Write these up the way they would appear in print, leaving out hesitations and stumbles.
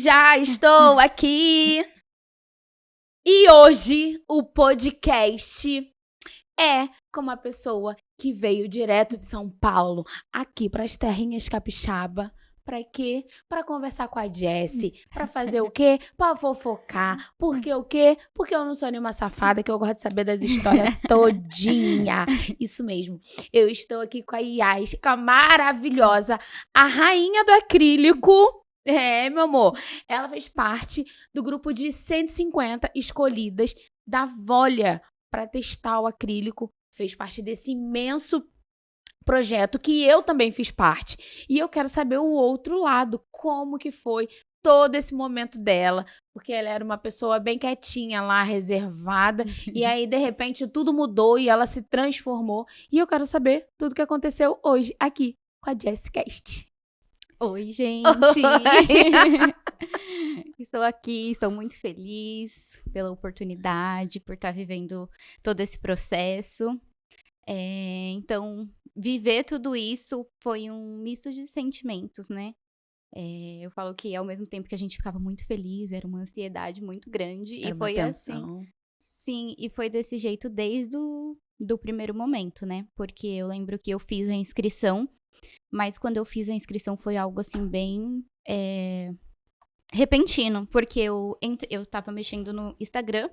já estou aqui. E hoje o podcast é com uma pessoa que veio direto de São Paulo, aqui para as terrinhas capixaba. Pra quê? Pra conversar com a Jessie. Pra fazer o quê? Pra fofocar. Por que o quê? Porque eu não sou nenhuma safada, que eu gosto de saber das histórias todinha. Isso mesmo. Eu estou aqui com a Yas, com a maravilhosa, a rainha do acrílico. É, meu amor. Ela fez parte do grupo de 150 escolhidas da Volia pra testar o acrílico. Fez parte desse imenso projeto que eu também fiz parte. E eu quero saber o outro lado, como que foi todo esse momento dela, porque ela era uma pessoa bem quietinha lá, reservada, e aí de repente tudo mudou e ela se transformou. E eu quero saber tudo que aconteceu hoje aqui com a Jessicast. Oi, gente! Estou aqui, estou muito feliz pela oportunidade, por estar vivendo todo esse processo. Então, viver tudo isso foi um misto de sentimentos, né? Eu falo que ao mesmo tempo que a gente ficava muito feliz, era uma ansiedade muito grande. Era E foi assim. Sim, e foi desse jeito desde do primeiro momento, né? Porque eu lembro que eu fiz a inscrição, mas quando eu fiz a inscrição foi algo assim bem repentino, porque eu tava mexendo no Instagram.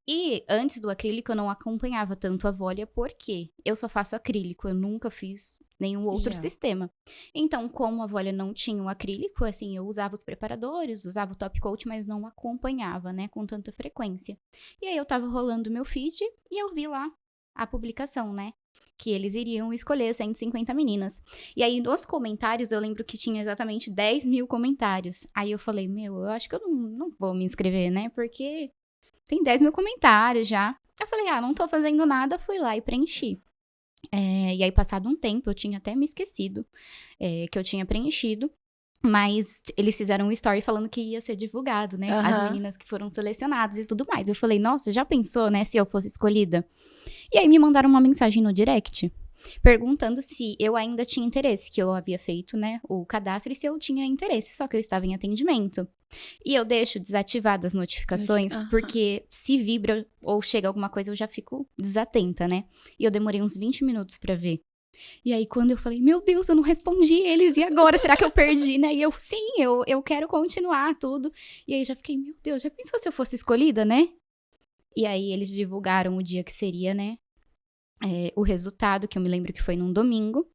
E antes do acrílico eu não acompanhava tanto a Volia, porque eu só faço acrílico, eu nunca fiz nenhum outro sistema. Então, como a Volia não tinha o acrílico, assim, eu usava os preparadores, usava o top coat, mas não acompanhava, né, com tanta frequência. E aí eu tava rolando meu feed e eu vi lá a publicação, né, que eles iriam escolher 150 meninas. E aí, nos comentários, eu lembro que tinha exatamente 10 mil comentários. Aí eu falei, eu acho que eu não vou me inscrever, né, porque tem 10 mil comentários já. Eu falei, não tô fazendo nada, fui lá e preenchi. E aí, passado um tempo, eu tinha até me esquecido que eu tinha preenchido. Mas eles fizeram um story falando que ia ser divulgado, né? As meninas que foram selecionadas e tudo mais. Eu falei, nossa, já pensou, né, se eu fosse escolhida? E aí, me mandaram uma mensagem no direct, perguntando se eu ainda tinha interesse, que eu havia feito, né, o cadastro, e se eu tinha interesse, só que eu estava em atendimento. E eu deixo desativadas as notificações, porque se vibra ou chega alguma coisa, eu já fico desatenta, né? E eu demorei uns 20 minutos pra ver. E aí, quando eu falei, meu Deus, eu não respondi eles, e agora? Será que eu perdi, né? E eu, sim, eu quero continuar tudo. E aí, já fiquei, meu Deus, já pensou se eu fosse escolhida, né? E aí, eles divulgaram o dia que seria, né? O resultado, que eu me lembro que foi num domingo.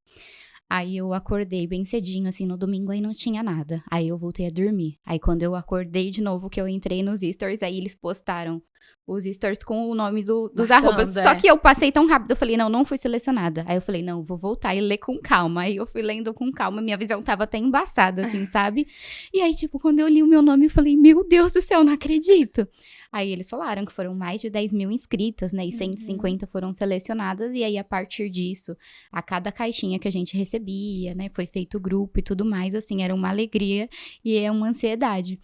Aí eu acordei bem cedinho, assim, no domingo, aí não tinha nada. Aí eu voltei a dormir. Aí quando eu acordei de novo, que eu entrei nos stories, aí eles postaram os stories com o nome dos arrobas. Só que eu passei tão rápido, eu falei, não fui selecionada. Aí eu falei, não, vou voltar e ler com calma. Aí eu fui lendo com calma, minha visão tava até embaçada, assim, sabe? E aí, tipo, quando eu li o meu nome, eu falei, meu Deus do céu, não acredito. Aí eles falaram que foram mais de 10 mil inscritas, né? E 150 foram selecionadas. E aí, a partir disso, a cada caixinha que a gente recebia, né? Foi feito grupo e tudo mais, assim, era uma alegria e é uma ansiedade.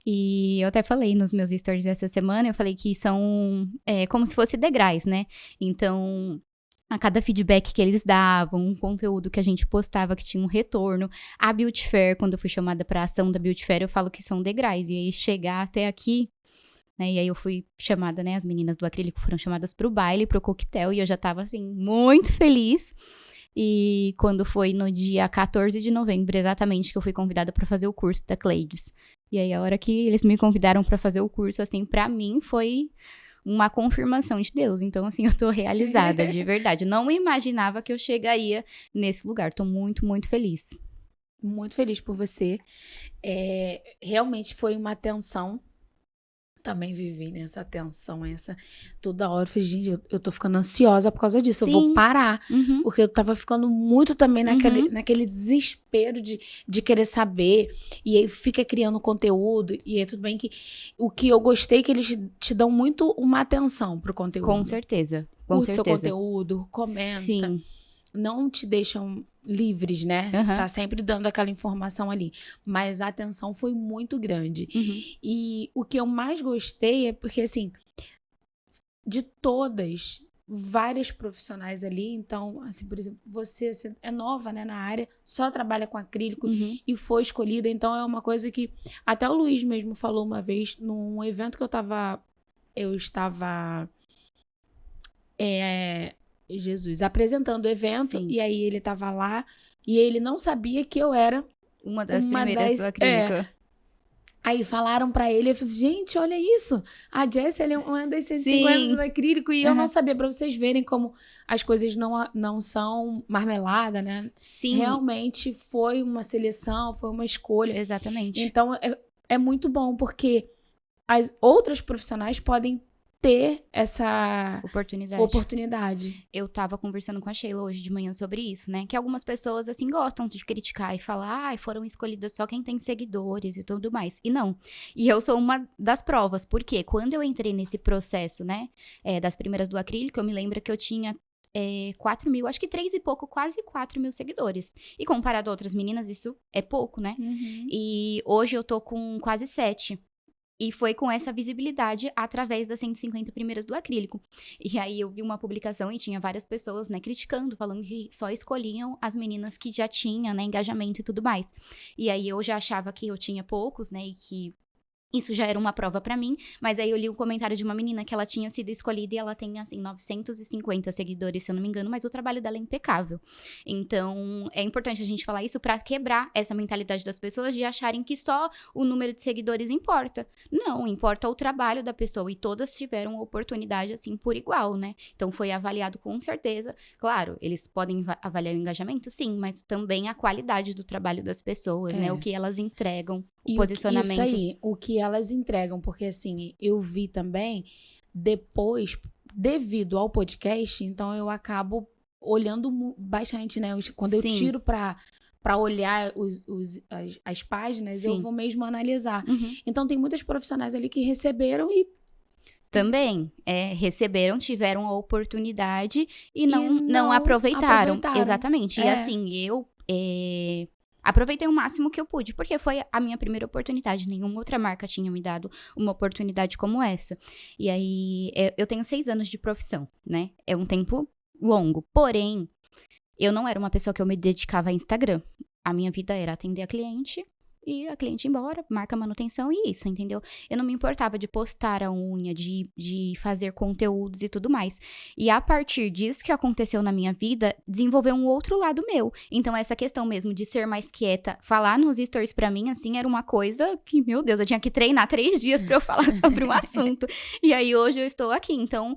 E eu até falei nos meus stories essa semana, eu falei que são como se fosse degraus, né? Então, a cada feedback que eles davam, um conteúdo que a gente postava que tinha um retorno. A Beauty Fair, quando eu fui chamada pra ação da Beauty Fair, eu falo que são degraus. E aí, chegar até aqui, né? E aí, eu fui chamada, né? As meninas do acrílico foram chamadas pro baile, pro coquetel, e eu já tava, assim, muito feliz. E quando foi no dia 14 de novembro, exatamente, que eu fui convidada pra fazer o curso da Cleides. E aí, a hora que eles me convidaram pra fazer o curso, assim, pra mim foi uma confirmação de Deus. Então, assim, eu tô realizada, de verdade. Não imaginava que eu chegaria nesse lugar. Tô muito, muito feliz. Muito feliz por você. Realmente foi uma tensão. Também vivi nessa tensão, toda hora eu falei, gente, eu tô ficando ansiosa por causa disso. Sim. Eu vou parar, porque eu tava ficando muito também naquele desespero de querer saber, e aí fica criando conteúdo, e é tudo bem que o que eu gostei é que eles te dão muito uma atenção pro conteúdo. Com certeza, Curte seu conteúdo, comenta. Sim. Não te deixam livres, né? Você tá sempre dando aquela informação ali. Mas a atenção foi muito grande. E o que eu mais gostei é porque, assim, de todas, várias profissionais ali. Então, assim, por exemplo, você é nova, né, na área, só trabalha com acrílico e foi escolhida. Então, é uma coisa que até o Luiz mesmo falou uma vez num evento que eu estava apresentando o evento. Sim. E aí ele estava lá e ele não sabia que eu era uma das primeiras do acrílico. Aí falaram pra ele, eu falei, gente, olha isso. A Jessie, ela é uma das 150 do acrílico. E eu não sabia, pra vocês verem como as coisas não são marmelada, né? Sim. Realmente foi uma seleção, foi uma escolha. Exatamente. Então, é muito bom, porque as outras profissionais podem ter essa oportunidade. Eu tava conversando com a Sheila hoje de manhã sobre isso, né? Que algumas pessoas, assim, gostam de criticar e falar, foram escolhidas só quem tem seguidores e tudo mais. E não. E eu sou uma das provas. Porque quando eu entrei nesse processo, né? Das primeiras do acrílico, eu me lembro que eu tinha 4 mil, acho que 3 e pouco, quase 4 mil seguidores. E comparado a outras meninas, isso é pouco, né? E hoje eu tô com quase 7. E foi com essa visibilidade através das 150 primeiras do acrílico. E aí eu vi uma publicação e tinha várias pessoas, né, criticando, falando que só escolhiam as meninas que já tinham, né, engajamento e tudo mais. E aí eu já achava que eu tinha poucos, né, e que isso já era uma prova pra mim, mas aí eu li um comentário de uma menina que ela tinha sido escolhida e ela tem, assim, 950 seguidores, se eu não me engano, mas o trabalho dela é impecável. Então, é importante a gente falar isso pra quebrar essa mentalidade das pessoas de acharem que só o número de seguidores importa. Não, importa o trabalho da pessoa e todas tiveram oportunidade, assim, por igual, né? Então, foi avaliado com certeza. Claro, eles podem avaliar o engajamento, sim, mas também a qualidade do trabalho das pessoas, né? O que elas entregam. O posicionamento. Isso aí, o que elas entregam, porque assim, eu vi também, depois, devido ao podcast, então eu acabo olhando bastante, né? Quando eu tiro pra olhar as páginas, eu vou mesmo analisar. Então tem muitas profissionais ali que receberam e também receberam, tiveram a oportunidade e não aproveitaram. Exatamente. E assim, eu aproveitei o máximo que eu pude, porque foi a minha primeira oportunidade. Nenhuma outra marca tinha me dado uma oportunidade como essa. E aí, eu tenho 6 anos de profissão, né? É um tempo longo. Porém, eu não era uma pessoa que eu me dedicava a Instagram. A minha vida era atender a cliente e a cliente ir embora, marca manutenção e isso, entendeu? Eu não me importava de postar a unha, de fazer conteúdos e tudo mais. E a partir disso que aconteceu na minha vida, desenvolveu um outro lado meu. Então, essa questão mesmo de ser mais quieta, falar nos stories pra mim, assim, era uma coisa que, meu Deus, eu tinha que treinar 3 dias pra eu falar sobre um assunto. E aí, hoje eu estou aqui. Então,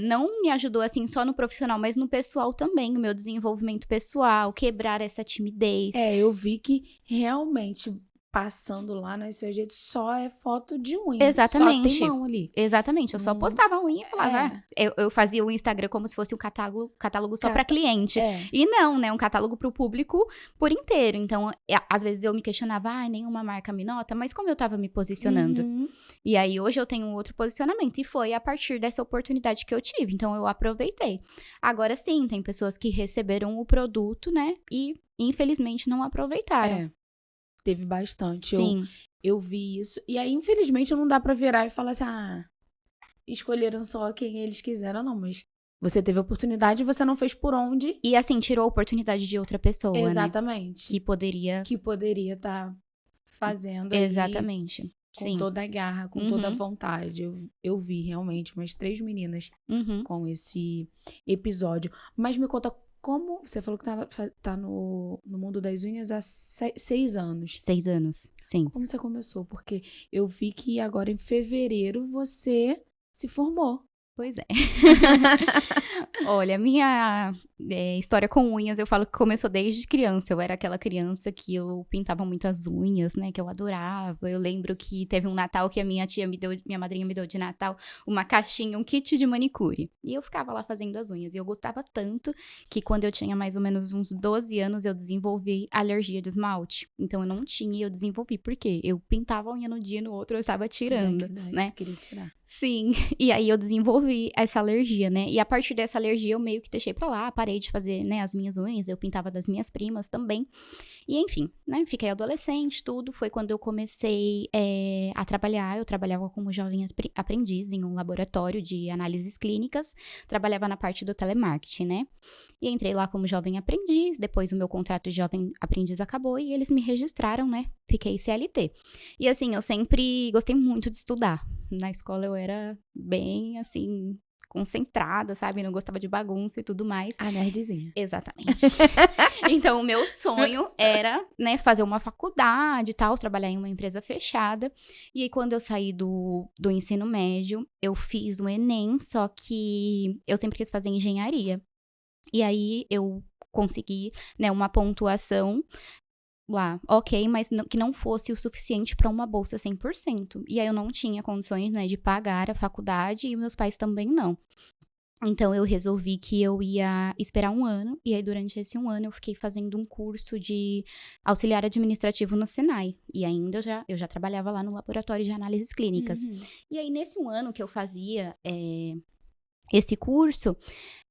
não me ajudou, assim, só no profissional, mas no pessoal também, o meu desenvolvimento pessoal, quebrar essa timidez. Eu vi que realmente passando lá nas suas redes, só é foto de unha. Exatamente. Só tem mão ali. Exatamente. Eu só postava unha e falava. Eu fazia o Instagram como se fosse um catálogo só pra cliente. E não, né? Um catálogo pro público por inteiro. Então, às vezes eu me questionava, nenhuma marca me nota, mas como eu tava me posicionando? E aí, hoje eu tenho um outro posicionamento. E foi a partir dessa oportunidade que eu tive. Então, eu aproveitei. Agora sim, tem pessoas que receberam o produto, né? E, infelizmente, não aproveitaram. Teve bastante. Sim. Eu vi isso. E aí, infelizmente, não dá pra virar e falar assim, escolheram só quem eles quiseram, não. Mas você teve a oportunidade e você não fez por onde. E assim, tirou a oportunidade de outra pessoa, Exatamente. Né? Que poderia estar fazendo. Exatamente. Com toda a garra, com toda a vontade. Eu vi realmente umas 3 meninas com esse episódio. Mas me conta, como você falou que tá no mundo das unhas há 6 anos. 6 anos, sim. Como você começou? Porque eu vi que agora em fevereiro você se formou. Pois é. Olha, minha história com unhas, eu falo que começou desde criança. Eu era aquela criança que eu pintava muito as unhas, né? Que eu adorava. Eu lembro que teve um Natal que a minha madrinha me deu de Natal, uma caixinha, um kit de manicure. E eu ficava lá fazendo as unhas. E eu gostava tanto que quando eu tinha mais ou menos uns 12 anos, eu desenvolvi alergia de esmalte. Então eu não tinha e eu desenvolvi. Por quê? Eu pintava a unha no dia e no outro eu estava tirando, né? Queria tirar. Sim. E aí eu desenvolvi. desenvolvi essa alergia, né? E a partir dessa alergia, eu meio que deixei pra lá, parei de fazer, né, as minhas unhas, eu pintava das minhas primas também. E enfim, né, fiquei adolescente, tudo. Foi quando eu comecei a trabalhar. Eu trabalhava como jovem aprendiz em um laboratório de análises clínicas. Trabalhava na parte do telemarketing, né? E entrei lá como jovem aprendiz. Depois o meu contrato de jovem aprendiz acabou e eles me registraram, né? Fiquei CLT. E assim, eu sempre gostei muito de estudar. Na escola eu era bem, assim, concentrada, sabe? Não gostava de bagunça e tudo mais. A nerdzinha. Exatamente. Então, o meu sonho era, né, fazer uma faculdade e tal, trabalhar em uma empresa fechada. E aí, quando eu saí do ensino médio, eu fiz o Enem, só que eu sempre quis fazer engenharia. E aí, eu consegui, né, uma pontuação lá, ok, mas que não fosse o suficiente para uma bolsa 100%. E aí, eu não tinha condições, né, de pagar a faculdade e meus pais também não. Então, eu resolvi que eu ia esperar 1 ano, e aí durante esse 1 ano eu fiquei fazendo um curso de auxiliar administrativo no Senai. E ainda eu já trabalhava lá no laboratório de análises clínicas. E aí, nesse 1 ano que eu fazia esse curso,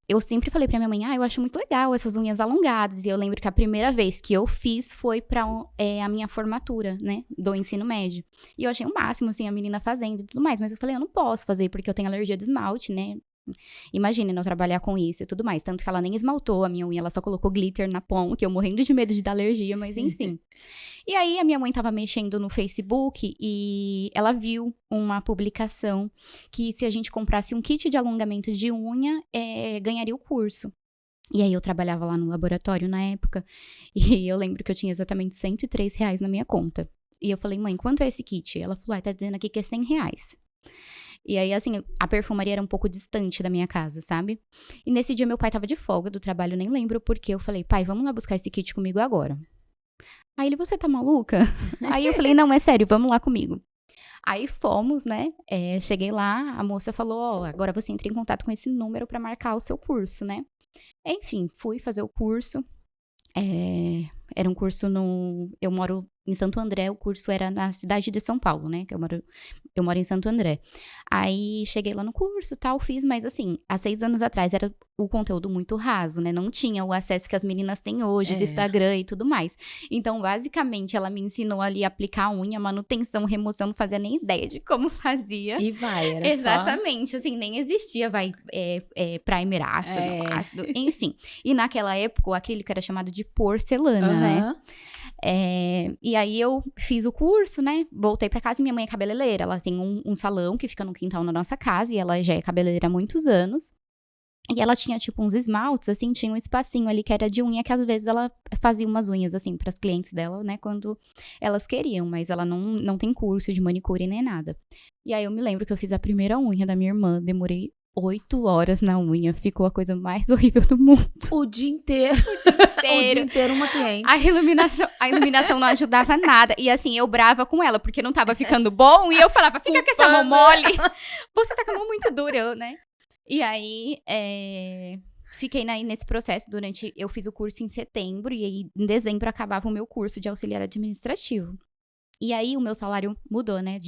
eu sempre falei pra minha mãe, eu acho muito legal essas unhas alongadas. E eu lembro que a primeira vez que eu fiz foi pra a minha formatura, né, do ensino médio. E eu achei o máximo, assim, a menina fazendo e tudo mais. Mas eu falei, eu não posso fazer porque eu tenho alergia de esmalte, né? Imagina não trabalhar com isso e tudo mais. Tanto que ela nem esmaltou a minha unha, ela só colocou glitter na ponta, eu morrendo de medo de dar alergia, mas enfim. E aí a minha mãe tava mexendo no Facebook e ela viu uma publicação que se a gente comprasse um kit de alongamento de unha, ganharia o curso. E aí eu trabalhava lá no laboratório na época e eu lembro que eu tinha exatamente R$103 na minha conta. E eu falei, mãe, quanto é esse kit? Ela falou, tá dizendo aqui que é R$100. E aí, assim, a perfumaria era um pouco distante da minha casa, sabe? E nesse dia, meu pai tava de folga do trabalho, nem lembro porque. Eu falei, pai, vamos lá buscar esse kit comigo agora. Aí ele, você tá maluca? Aí eu falei, não, é sério, vamos lá comigo. Aí fomos, né? Cheguei lá, a moça falou, agora você entra em contato com esse número pra marcar o seu curso, né? Enfim, fui fazer o curso. Era um curso eu moro em Santo André, o curso era na cidade de São Paulo, né? Que eu moro em Santo André. Aí, cheguei lá no curso, tal, fiz, mas assim, há 6 anos atrás era o conteúdo muito raso, né? Não tinha o acesso que as meninas têm hoje, de Instagram e tudo mais. Então, basicamente, ela me ensinou ali a aplicar a unha, manutenção, remoção, não fazia nem ideia de como fazia. E era exatamente, só... assim, nem existia, primer ácido, enfim. E naquela época, o acrílico era chamado de porcelana, né? E aí eu fiz o curso, né? Voltei pra casa e minha mãe é cabeleireira. Ela tem um salão que fica no quintal na nossa casa e ela já é cabeleireira há muitos anos. E ela tinha, tipo, uns esmaltes, assim, tinha um espacinho ali que era de unha, que às vezes ela fazia umas unhas, assim, pras clientes dela, né, quando elas queriam, mas ela não tem curso de manicure nem nada. E aí eu me lembro que eu fiz a primeira unha da minha irmã, demorei 8 horas na unha, ficou a coisa mais horrível do mundo. O dia inteiro. O dia inteiro uma cliente. A iluminação não ajudava nada. E assim, eu brava com ela, porque não tava ficando bom. E eu falava, fica com essa mão mole. Você tá com a mão muito dura, né? E aí, fiquei nesse processo eu fiz o curso em setembro. E aí, em dezembro, acabava o meu curso de auxiliar administrativo. E aí, o meu salário mudou, né?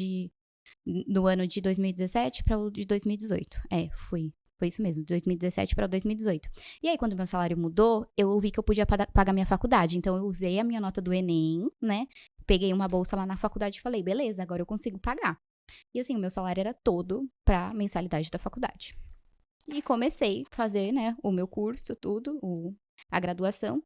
Do ano de 2017 para o de 2018. Foi isso mesmo, de 2017 para 2018. E aí, quando meu salário mudou, eu vi que eu podia pagar minha faculdade. Então, eu usei a minha nota do Enem, né? Peguei uma bolsa lá na faculdade e falei, beleza, agora eu consigo pagar. E assim, o meu salário era todo pra mensalidade da faculdade. E comecei a fazer, né, o meu curso, tudo, a graduação.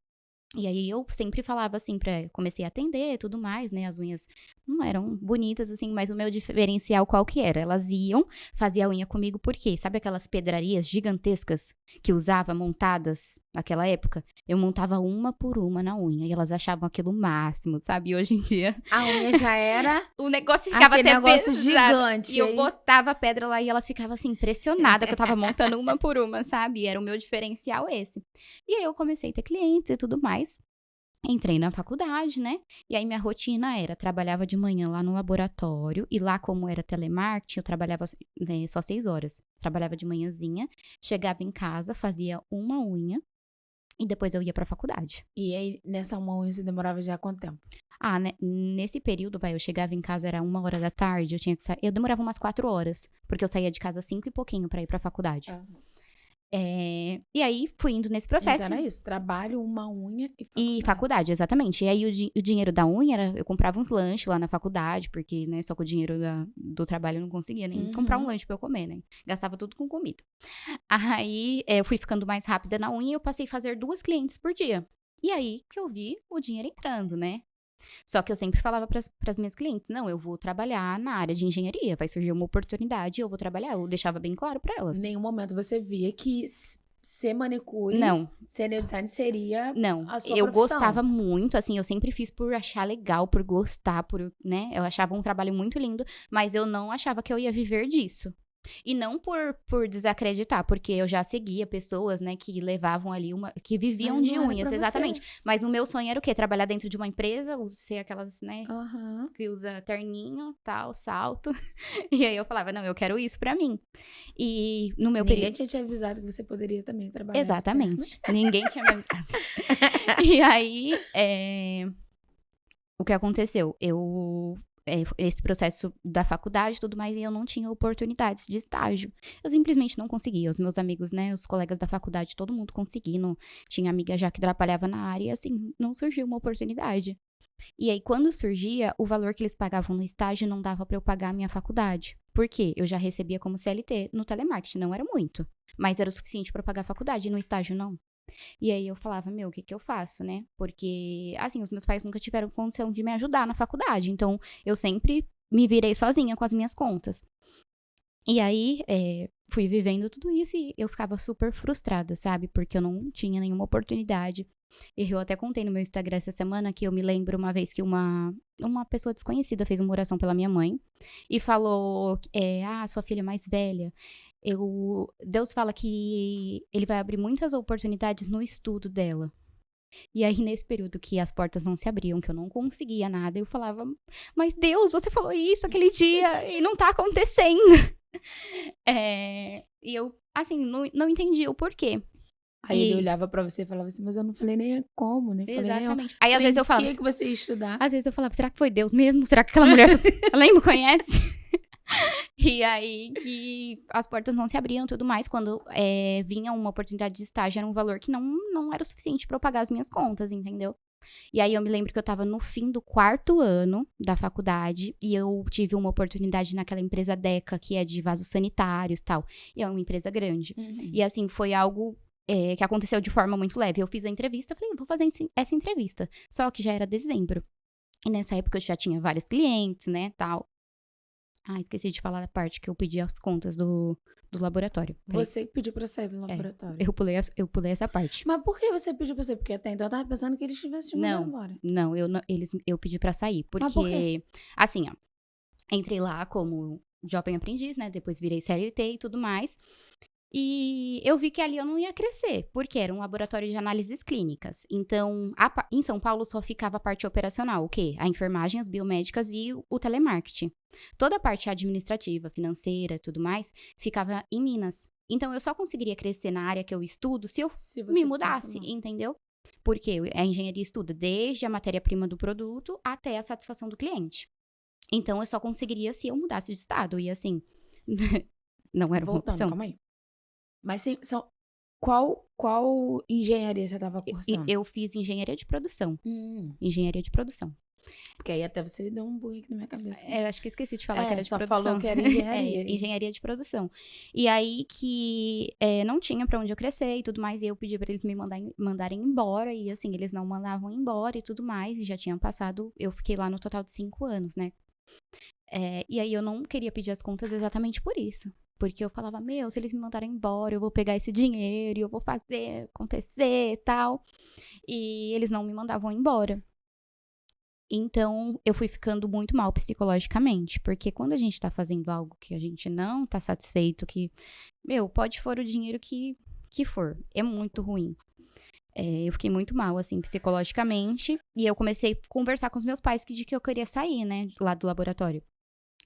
E aí eu sempre falava assim, comecei a atender e tudo mais, né, as unhas não eram bonitas assim, mas o meu diferencial qual que era? Elas iam fazer a unha comigo, porque sabe aquelas pedrarias gigantescas que usava montadas naquela época? Eu montava uma por uma na unha e elas achavam aquilo o máximo, sabe? E hoje em dia... A unha já era... O negócio ficava até negócio gigante. E eu botava a pedra lá e elas ficavam assim, impressionadas que eu tava montando uma por uma, sabe? E era o meu diferencial esse. E aí eu comecei a ter clientes e tudo mais. Entrei na faculdade, né? E aí minha rotina trabalhava de manhã lá no laboratório. E lá, como era telemarketing, eu trabalhava só 6 horas. Trabalhava de manhãzinha, chegava em casa, fazia uma unha. E depois eu ia pra faculdade. E aí, nessa uma unha, você demorava já quanto tempo? Ah, né? Nesse período, eu chegava em casa, era 1h da tarde, eu tinha que sair. Eu demorava umas 4 horas, porque eu saía de casa às 5 e pouquinho pra ir pra faculdade. E aí, fui indo nesse processo. Então era isso, trabalho, uma unha e faculdade. E faculdade, exatamente. E aí, o dinheiro da unha, eu comprava uns lanches lá na faculdade, porque, né, só com o dinheiro do trabalho eu não conseguia nem comprar um lanche pra eu comer, né? Gastava tudo com comida. Aí, eu fui ficando mais rápida na unha e eu passei a fazer 2 clientes por dia. E aí, que eu vi o dinheiro entrando, né? Só que eu sempre falava pras minhas clientes, não, eu vou trabalhar na área de engenharia, vai surgir uma oportunidade, eu vou trabalhar. Eu deixava bem claro pra elas. Em nenhum momento você via que ser manicure, Não. ser nail design seria Não, a sua eu profissão. gostava muito, assim, eu sempre fiz por achar legal, por gostar, né? Eu achava um trabalho muito lindo, mas eu não achava que eu ia viver disso. E não por desacreditar, porque eu já seguia pessoas, né, que levavam ali que viviam Mas de não era unhas, pra exatamente. você. Mas o meu sonho era o quê? Trabalhar dentro de uma empresa, ser aquelas, né, Aham. que usa terninho, tal, salto. E aí eu falava, não, eu quero isso pra mim. E no meu Ninguém período... tinha te avisado que você poderia também trabalhar. Exatamente. Ninguém tinha me avisado. E aí, o que aconteceu? Esse processo da faculdade e tudo mais, e eu não tinha oportunidades de estágio. Eu simplesmente não conseguia. Os meus amigos, né, os colegas da faculdade, todo mundo conseguindo. Tinha amiga já que trabalhava na área e, assim, não surgiu uma oportunidade. E aí, quando surgia, o valor que eles pagavam no estágio não dava pra eu pagar a minha faculdade. Por quê? Eu já recebia como CLT no telemarketing, não era muito. Mas era o suficiente pra pagar a faculdade, e no estágio não. E aí eu falava, meu, o que que eu faço, né? Porque, assim, os meus pais nunca tiveram condição de me ajudar na faculdade. Então, eu sempre me virei sozinha com as minhas contas. E aí, fui vivendo tudo isso e eu ficava super frustrada, sabe? Porque eu não tinha nenhuma oportunidade. E eu até contei no meu Instagram essa semana que eu me lembro uma vez que uma pessoa desconhecida fez uma oração pela minha mãe e falou, sua filha mais velha, Deus fala que ele vai abrir muitas oportunidades no estudo dela. E aí, nesse período que as portas não se abriam, que eu não conseguia nada, eu falava, mas Deus, você falou isso aquele dia e não tá acontecendo. E eu, assim, não entendi o porquê. Aí ele olhava pra você e falava assim, mas eu não falei nem como, nem falei nem... Exatamente. Aí, às vezes, eu falava... Por que você ia estudar? Às vezes eu falava, será que foi Deus mesmo? Será que aquela mulher, ela nem me conhece? E aí, que as portas não se abriam e tudo mais. Quando vinha uma oportunidade de estágio, era um valor que não era o suficiente pra eu pagar as minhas contas, entendeu? E aí, eu me lembro que eu tava no fim do 4º ano da faculdade e eu tive uma oportunidade naquela empresa Deca, que é de vasos sanitários e tal. E é uma empresa grande. E assim, foi algo... que aconteceu de forma muito leve. Eu fiz a entrevista, falei, vou fazer essa entrevista. Só que já era dezembro. E nessa época eu já tinha vários clientes, né, tal. Esqueci de falar da parte que eu pedi as contas do laboratório. Você que pediu pra sair do laboratório. Eu pulei essa parte. Mas por que você pediu pra sair? Porque até então eu tava pensando que eles tivessem te mandado embora. Não, eu pedi pra sair. Porque, Mas por quê? assim, ó. Entrei lá como jovem aprendiz, né, depois virei CLT e tudo mais. E eu vi que ali eu não ia crescer, porque era um laboratório de análises clínicas. Então, em São Paulo só ficava a parte operacional, o quê? A enfermagem, as biomédicas e o telemarketing. Toda a parte administrativa, financeira e tudo mais, ficava em Minas. Então, eu só conseguiria crescer na área que eu estudo se eu me mudasse, entendeu? Porque a engenharia estuda desde a matéria-prima do produto até a satisfação do cliente. Então, eu só conseguiria se eu mudasse de estado. E assim, não era uma opção. Calma aí. Mas qual engenharia você estava cursando? Eu fiz engenharia de produção. Engenharia de produção. Porque aí até você deu um bug aqui na minha cabeça. Acho que eu esqueci de falar que era de só produção. falou que era engenharia. Engenharia de produção. E aí que não tinha pra onde eu crescer e tudo mais. E eu pedi pra eles me mandarem embora. E assim, eles não mandavam embora e tudo mais. E já tinham passado... Eu fiquei lá no total de 5 anos, né? E aí eu não queria pedir as contas exatamente por isso. Porque eu falava, se eles me mandarem embora, eu vou pegar esse dinheiro e eu vou fazer acontecer e tal. E eles não me mandavam embora. Então, eu fui ficando muito mal psicologicamente. Porque quando a gente tá fazendo algo que a gente não tá satisfeito, que, pode for o dinheiro que for. É muito ruim. Eu fiquei muito mal, assim, psicologicamente. E eu comecei a conversar com os meus pais de que eu queria sair, né, lá do laboratório.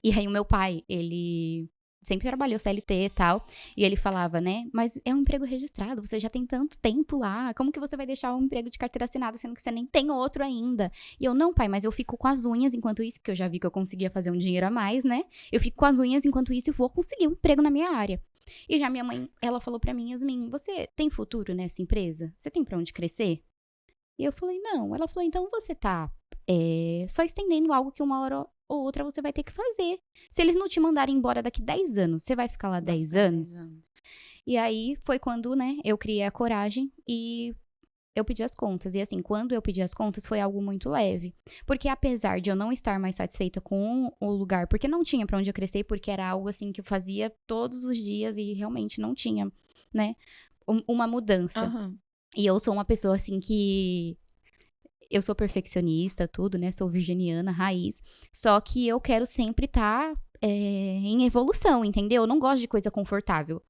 E aí, o meu pai, ele sempre trabalhou CLT e tal. E ele falava, né? Mas é um emprego registrado, você já tem tanto tempo lá. Como que você vai deixar um emprego de carteira assinada, sendo que você nem tem outro ainda? E eu, não, pai, mas eu fico com as unhas enquanto isso, porque eu já vi que eu conseguia fazer um dinheiro a mais, né? Eu fico com as unhas enquanto isso e vou conseguir um emprego na minha área. E já minha mãe, ela falou pra mim, Yasmin, você tem futuro nessa empresa? Você tem pra onde crescer? E eu falei, não. Ela falou, então você tá só estendendo algo que uma hora ou outra você vai ter que fazer. Se eles não te mandarem embora daqui 10 anos, você vai ficar lá 10 anos? E aí foi quando, né, eu criei a coragem e eu pedi as contas. E assim, quando eu pedi as contas, foi algo muito leve. Porque apesar de eu não estar mais satisfeita com o lugar, porque não tinha pra onde eu crescer, porque era algo assim que eu fazia todos os dias e realmente não tinha, né, uma mudança. Uhum. E eu sou uma pessoa assim que eu sou perfeccionista, tudo, né? Sou virginiana, raiz. Só que eu quero sempre estar em evolução, entendeu? Eu não gosto de coisa confortável.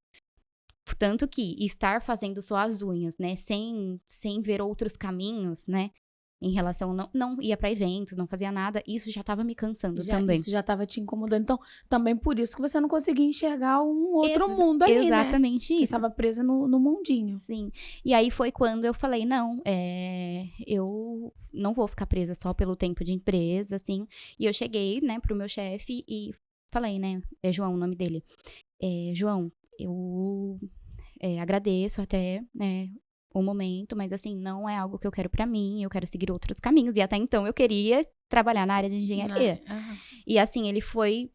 Tanto que estar fazendo só as unhas, né? Sem ver outros caminhos, né? Em relação, não ia pra eventos, não fazia nada. Isso já tava me cansando também. Isso já tava te incomodando. Então, também por isso que você não conseguia enxergar um outro mundo ali, exatamente né? isso. Você tava presa no mundinho. Sim. E aí foi quando eu falei, não, eu não vou ficar presa só pelo tempo de empresa, assim. E eu cheguei, né, pro meu chefe e falei, né, é João o nome dele. João, eu agradeço até, né, o momento, mas assim, não é algo que eu quero pra mim, eu quero seguir outros caminhos. E até então eu queria trabalhar na área de engenharia. E assim, ele foi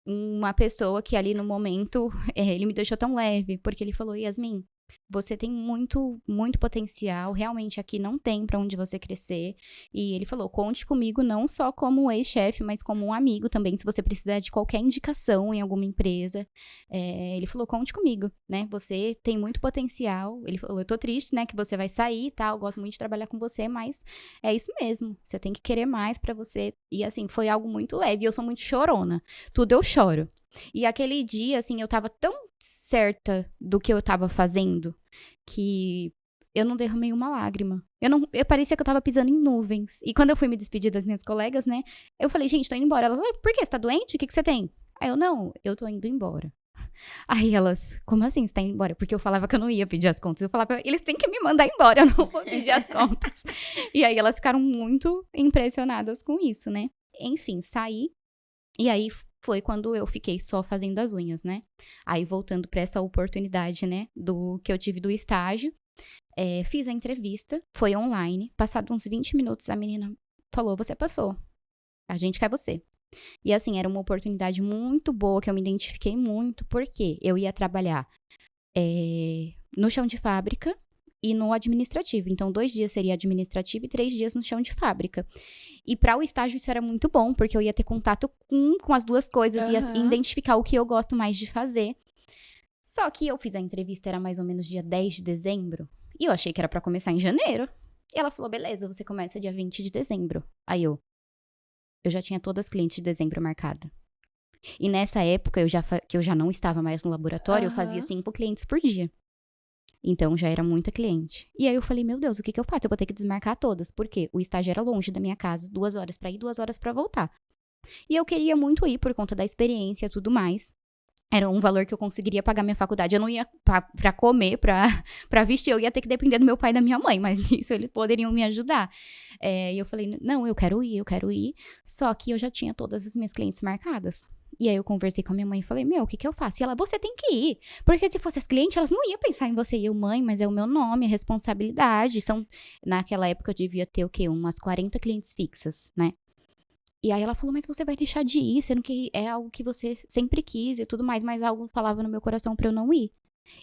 uma pessoa que ali no momento, ele me deixou tão leve, porque ele falou, Yasmin, você tem muito, muito potencial, realmente aqui não tem pra onde você crescer. E ele falou, conte comigo não só como ex-chefe, mas como um amigo também, se você precisar de qualquer indicação em alguma empresa. Ele falou, conte comigo, né, você tem muito potencial. Ele falou, eu tô triste, né, que você vai sair e tal, gosto muito de trabalhar com você, mas é isso mesmo, você tem que querer mais pra você. E assim, foi algo muito leve, e eu sou muito chorona, tudo eu choro. E aquele dia, assim, eu tava tão certa do que eu tava fazendo que eu não derramei uma lágrima. Eu parecia que eu tava pisando em nuvens. E quando eu fui me despedir das minhas colegas, né, eu falei, gente, tô indo embora. Elas falaram, por quê? Você tá doente? O que você tem? Aí eu, não, eu tô indo embora. Aí elas, como assim você tá indo embora? Porque eu falava que eu não ia pedir as contas. Eu falava, eles têm que me mandar embora, eu não vou pedir as contas. E aí elas ficaram muito impressionadas com isso, né? Enfim, saí. E aí foi quando eu fiquei só fazendo as unhas, né? Aí voltando pra essa oportunidade, né, do que eu tive do estágio, fiz a entrevista, foi online, passado uns 20 minutos a menina falou, você passou, a gente quer você. E assim, era uma oportunidade muito boa, que eu me identifiquei muito, porque eu ia trabalhar no chão de fábrica e no administrativo. Então, 2 dias seria administrativo e 3 dias no chão de fábrica. E para o estágio isso era muito bom, porque eu ia ter contato com as duas coisas, ia identificar o que eu gosto mais de fazer. Só que eu fiz a entrevista, era mais ou menos dia 10 de dezembro, e eu achei que era para começar em janeiro. E ela falou, beleza, você começa dia 20 de dezembro. Aí eu já tinha todas as clientes de dezembro marcada. E nessa época, que eu já não estava mais no laboratório, eu fazia 5 clientes por dia. Então, já era muita cliente. E aí eu falei, meu Deus, o que eu faço? Eu vou ter que desmarcar todas. Porque o estágio era longe da minha casa, 2 horas pra ir, 2 horas pra voltar. E eu queria muito ir por conta da experiência e tudo mais. Era um valor que eu conseguiria pagar minha faculdade. Eu não ia pra comer, pra vestir. Eu ia ter que depender do meu pai e da minha mãe. Mas nisso eles poderiam me ajudar. E eu falei, não, eu quero ir. Só que eu já tinha todas as minhas clientes marcadas. E aí eu conversei com a minha mãe e falei, meu, o que eu faço? E ela, você tem que ir. Porque se fosse as clientes, elas não iam pensar em você. E eu, mãe, mas é o meu nome, é responsabilidade. Naquela época eu devia ter o quê? Umas 40 clientes fixas, né? E aí ela falou, mas você vai deixar de ir, sendo que é algo que você sempre quis e tudo mais, mas algo falava no meu coração pra eu não ir.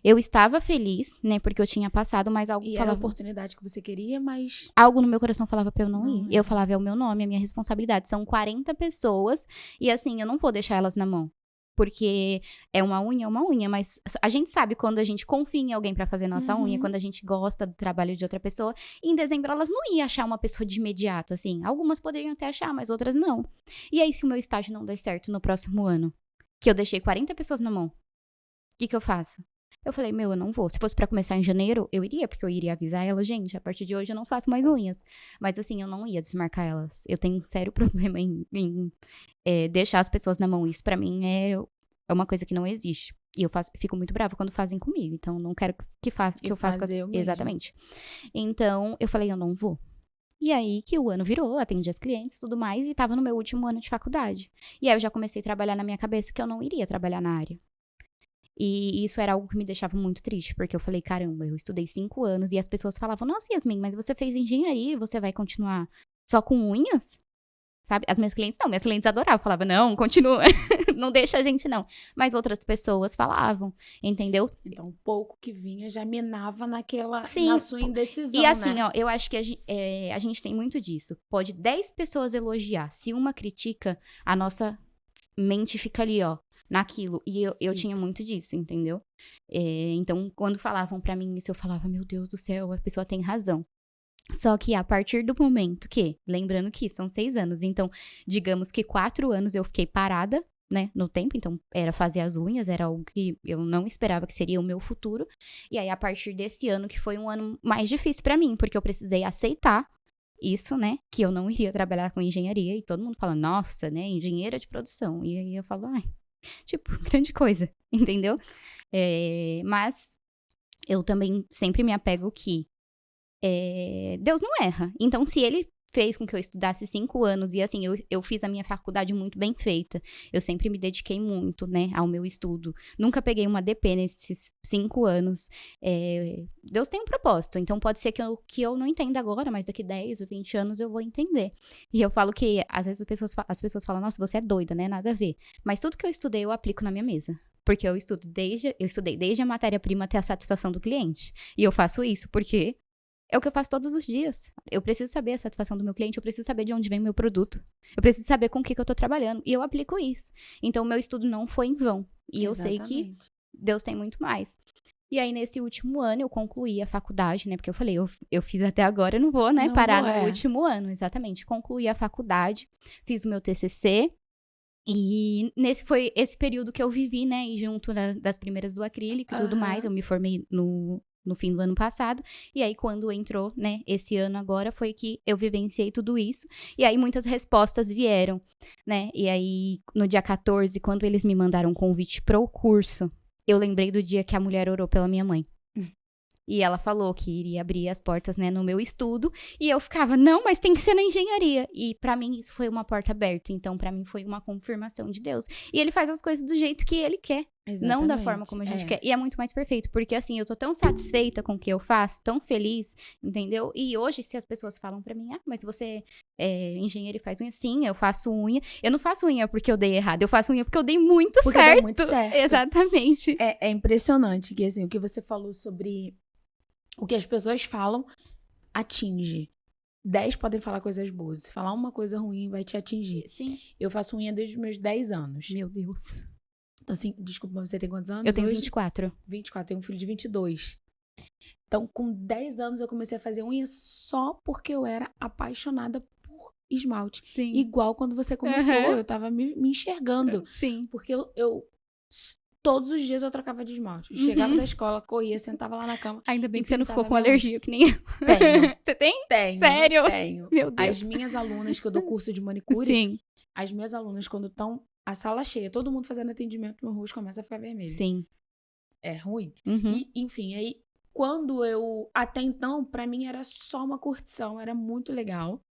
Eu estava feliz, né, porque eu tinha passado, mas algo falava... era a oportunidade que você queria, mas... Algo no meu coração falava pra eu não ir. Eu falava, é o meu nome, é a minha responsabilidade. São 40 pessoas e assim, eu não vou deixar elas na mão. Porque é uma unha, mas a gente sabe quando a gente confia em alguém pra fazer nossa unha, quando a gente gosta do trabalho de outra pessoa. E em dezembro elas não iam achar uma pessoa de imediato, assim. Algumas poderiam até achar, mas outras não. E aí, se o meu estágio não der certo no próximo ano, que eu deixei 40 pessoas na mão, o que eu faço? Eu falei, meu, eu não vou. Se fosse pra começar em janeiro, eu iria, porque eu iria avisar ela, gente, a partir de hoje eu não faço mais unhas. Mas assim, eu não ia desmarcar elas. Eu tenho um sério problema em deixar as pessoas na mão. Isso pra mim é é uma coisa que não existe. E eu fico muito brava quando fazem comigo. Então, não quero que eu faça com as... Exatamente. Então, eu falei, eu não vou. E aí que o ano virou, atendi as clientes e tudo mais, e tava no meu último ano de faculdade. E aí eu já comecei a trabalhar na minha cabeça que eu não iria trabalhar na área. E isso era algo que me deixava muito triste, porque eu falei, caramba, eu estudei 5 anos, e as pessoas falavam, nossa, Yasmin, mas você fez engenharia e você vai continuar só com unhas? Sabe? As minhas clientes não, minhas clientes adoravam, falavam, não, continua, não deixa a gente não. Mas outras pessoas falavam, entendeu? Então, o pouco que vinha já minava Sim, na sua indecisão, e assim, né? ó, eu acho que a gente tem muito disso. Pode 10 pessoas elogiar, se uma critica, a nossa mente fica ali, ó, naquilo. E eu tinha muito disso, entendeu? Então, quando falavam pra mim isso, eu falava, meu Deus do céu, a pessoa tem razão. Só que a partir do momento lembrando que são 6 anos, então, digamos que 4 anos eu fiquei parada, né, no tempo, então era fazer as unhas, era algo que eu não esperava que seria o meu futuro. E aí, a partir desse ano, que foi um ano mais difícil pra mim, porque eu precisei aceitar isso, né, que eu não iria trabalhar com engenharia, e todo mundo fala, nossa, né, engenheira de produção. E aí eu falo, ai, tipo, grande coisa, entendeu? Mas eu também sempre me apego que Deus não erra. Então, se ele fez com que eu estudasse 5 anos, e assim, eu fiz a minha faculdade muito bem feita. Eu sempre me dediquei muito, né, ao meu estudo. Nunca peguei uma DP nesses 5 anos. Deus tem um propósito, então pode ser que eu não entenda agora, mas daqui 10 ou 20 anos eu vou entender. E eu falo que, às vezes, as pessoas falam, nossa, você é doida, né, nada a ver. Mas tudo que eu estudei, eu aplico na minha mesa. Porque eu estudei desde a matéria-prima até a satisfação do cliente. E eu faço isso porque é o que eu faço todos os dias. Eu preciso saber a satisfação do meu cliente, eu preciso saber de onde vem o meu produto. Eu preciso saber com o que eu tô trabalhando. E eu aplico isso. Então, o meu estudo não foi em vão. E eu sei que Deus tem muito mais. E aí, nesse último ano, eu concluí a faculdade, né? Porque eu falei, eu fiz até agora, eu não vou, né? Parar no último ano, exatamente. Concluí a faculdade, fiz o meu TCC. E foi esse período que eu vivi, né? E junto das primeiras do acrílico e tudo mais. Eu me formei no fim do ano passado, e aí quando entrou, né, esse ano agora, foi que eu vivenciei tudo isso, e aí muitas respostas vieram, né, e aí no dia 14, quando eles me mandaram um convite pro curso, eu lembrei do dia que a mulher orou pela minha mãe. E ela falou que iria abrir as portas, né, no meu estudo. E eu ficava, não, mas tem que ser na engenharia. E pra mim isso foi uma porta aberta. Então pra mim foi uma confirmação de Deus. E ele faz as coisas do jeito que ele quer. Exatamente. Não da forma como a gente quer. E é muito mais perfeito. Porque assim, eu tô tão satisfeita com o que eu faço, tão feliz, entendeu? E hoje, se as pessoas falam pra mim, mas você é engenheiro e faz unha? Sim, eu faço unha. Eu não faço unha porque eu dei errado. Eu faço unha porque eu dei muito certo. Deu muito certo. Exatamente. É impressionante que assim, o que você falou sobre o que as pessoas falam atinge. 10 podem falar coisas boas. Se falar uma coisa ruim, vai te atingir. Sim. Eu faço unha desde os meus 10 anos. Meu Deus. Então, assim, desculpa, você tem quantos anos? Eu tenho 24. 24, tenho um filho de 22. Então, com 10 anos, eu comecei a fazer unha só porque eu era apaixonada por esmalte. Sim. Igual quando você começou, eu tava me enxergando. Sim. Porque eu todos os dias eu trocava de esmalte. Chegava da escola, corria, sentava lá na cama. Ainda bem que você não ficou com alergia, que nem eu. Tenho. Você tem? Tenho. Sério? Tenho. Meu Deus. As minhas alunas, que eu dou curso de manicure, Sim. as minhas alunas, quando estão a sala cheia, todo mundo fazendo atendimento, meu rosto começa a ficar vermelho. Sim. É ruim. Uhum. E, enfim, aí, quando eu... Até então, pra mim, era só uma curtição, era muito legal.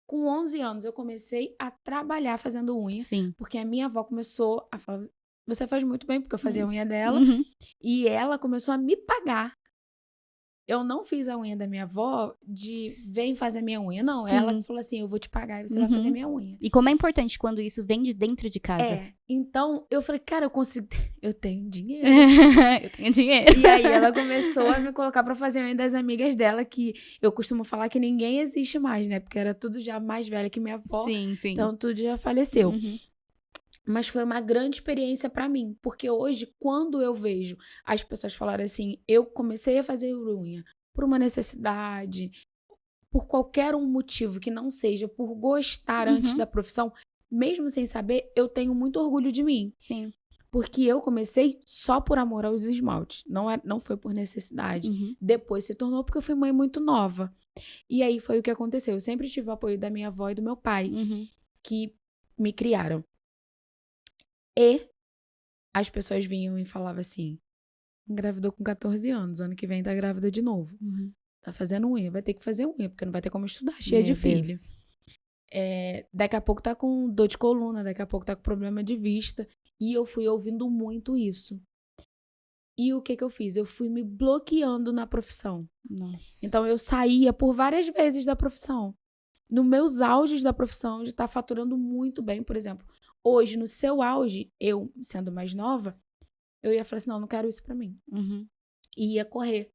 Com 11 anos, eu comecei a trabalhar fazendo unha. Sim. Porque a minha avó começou a falar, você faz muito bem, porque eu fazia a unha dela. E ela começou a me pagar. Eu não fiz a unha da minha avó de vem fazer minha unha. Não, Sim. ela falou assim, eu vou te pagar e você vai fazer minha unha. E como é importante quando isso vem de dentro de casa. Então eu falei, cara, eu consigo... Eu tenho dinheiro. Eu tenho dinheiro. E aí ela começou a me colocar pra fazer a unha das amigas dela, que eu costumo falar que ninguém existe mais, né? Porque era tudo já mais velha que minha avó. Sim, sim. Então tudo já faleceu. Mas foi uma grande experiência pra mim, porque hoje, quando eu vejo as pessoas falarem assim, eu comecei a fazer unha por uma necessidade, por qualquer um motivo que não seja por gostar antes da profissão, mesmo sem saber, eu tenho muito orgulho de mim. Sim. Porque eu comecei só por amor aos esmaltes, não foi por necessidade. Depois se tornou porque eu fui mãe muito nova. E aí foi o que aconteceu. Eu sempre tive o apoio da minha avó e do meu pai, que me criaram. E as pessoas vinham e falavam assim, engravidou com 14 anos, ano que vem tá grávida de novo. Tá fazendo unha, vai ter que fazer unha, porque não vai ter como estudar, cheia de filho. Daqui a pouco tá com dor de coluna, daqui a pouco tá com problema de vista. E eu fui ouvindo muito isso. E o que eu fiz? Eu fui me bloqueando na profissão. Nossa. Então, eu saía por várias vezes da profissão. Nos meus auges da profissão, de estar faturando muito bem, por exemplo. Hoje, no seu auge, eu, sendo mais nova, eu ia falar assim, não quero isso pra mim. E ia correr.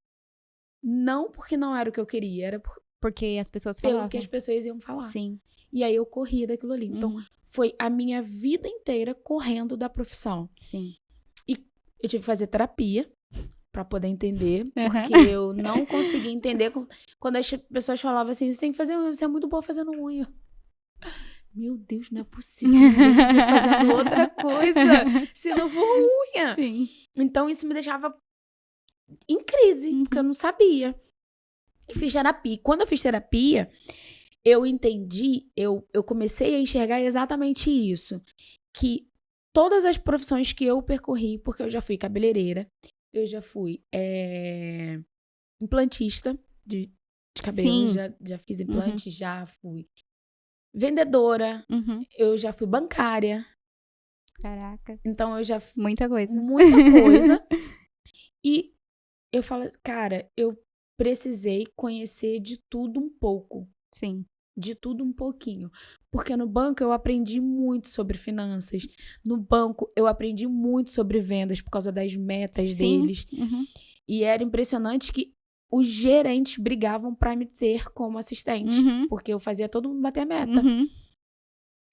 Não porque não era o que eu queria, era porque as pessoas falavam. pelo que as pessoas iam falar. Sim. E aí eu corria daquilo ali. Então, foi a minha vida inteira correndo da profissão. Sim. Eu tive que fazer terapia pra poder entender, porque eu não conseguia entender quando as pessoas falavam assim, você tem que fazer unha, você é muito boa fazendo unha. Meu Deus, não é possível. Eu viver fazendo outra coisa, se não for unha. Sim. Então, isso me deixava em crise, porque eu não sabia. E fiz terapia. Quando eu fiz terapia, eu entendi, eu comecei a enxergar exatamente isso. Que todas as profissões que eu percorri, porque eu já fui cabeleireira, eu já fui implantista de cabelo, já fiz implante, já fui vendedora, eu já fui bancária. Caraca. Então, eu já... Muita coisa. Muita coisa. E eu falo, cara, eu precisei conhecer de tudo um pouco. Sim. De tudo um pouquinho. Porque no banco eu aprendi muito sobre finanças. No banco eu aprendi muito sobre vendas por causa das metas deles. E era impressionante que os gerentes brigavam pra me ter como assistente. Porque eu fazia todo mundo bater a meta.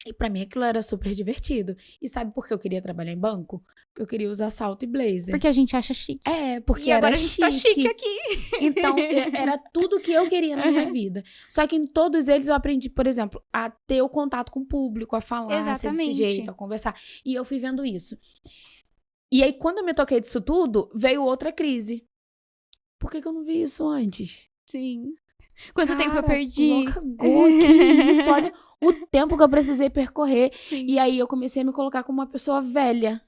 E pra mim aquilo era super divertido. E sabe por que eu queria trabalhar em banco? Porque eu queria usar salto e blazer. Porque a gente acha chique. Porque e era agora a gente tá chique aqui. Então, era tudo que eu queria na minha vida. Só que em todos eles eu aprendi, por exemplo, a ter o contato com o público, a falar, ser desse jeito, a conversar. E eu fui vendo isso. E aí, quando eu me toquei disso tudo, veio outra crise. Por que eu não vi isso antes? Sim. Quanto tempo eu perdi? Que isso, olha o tempo que eu precisei percorrer. Sim. E aí, eu comecei a me colocar como uma pessoa velha.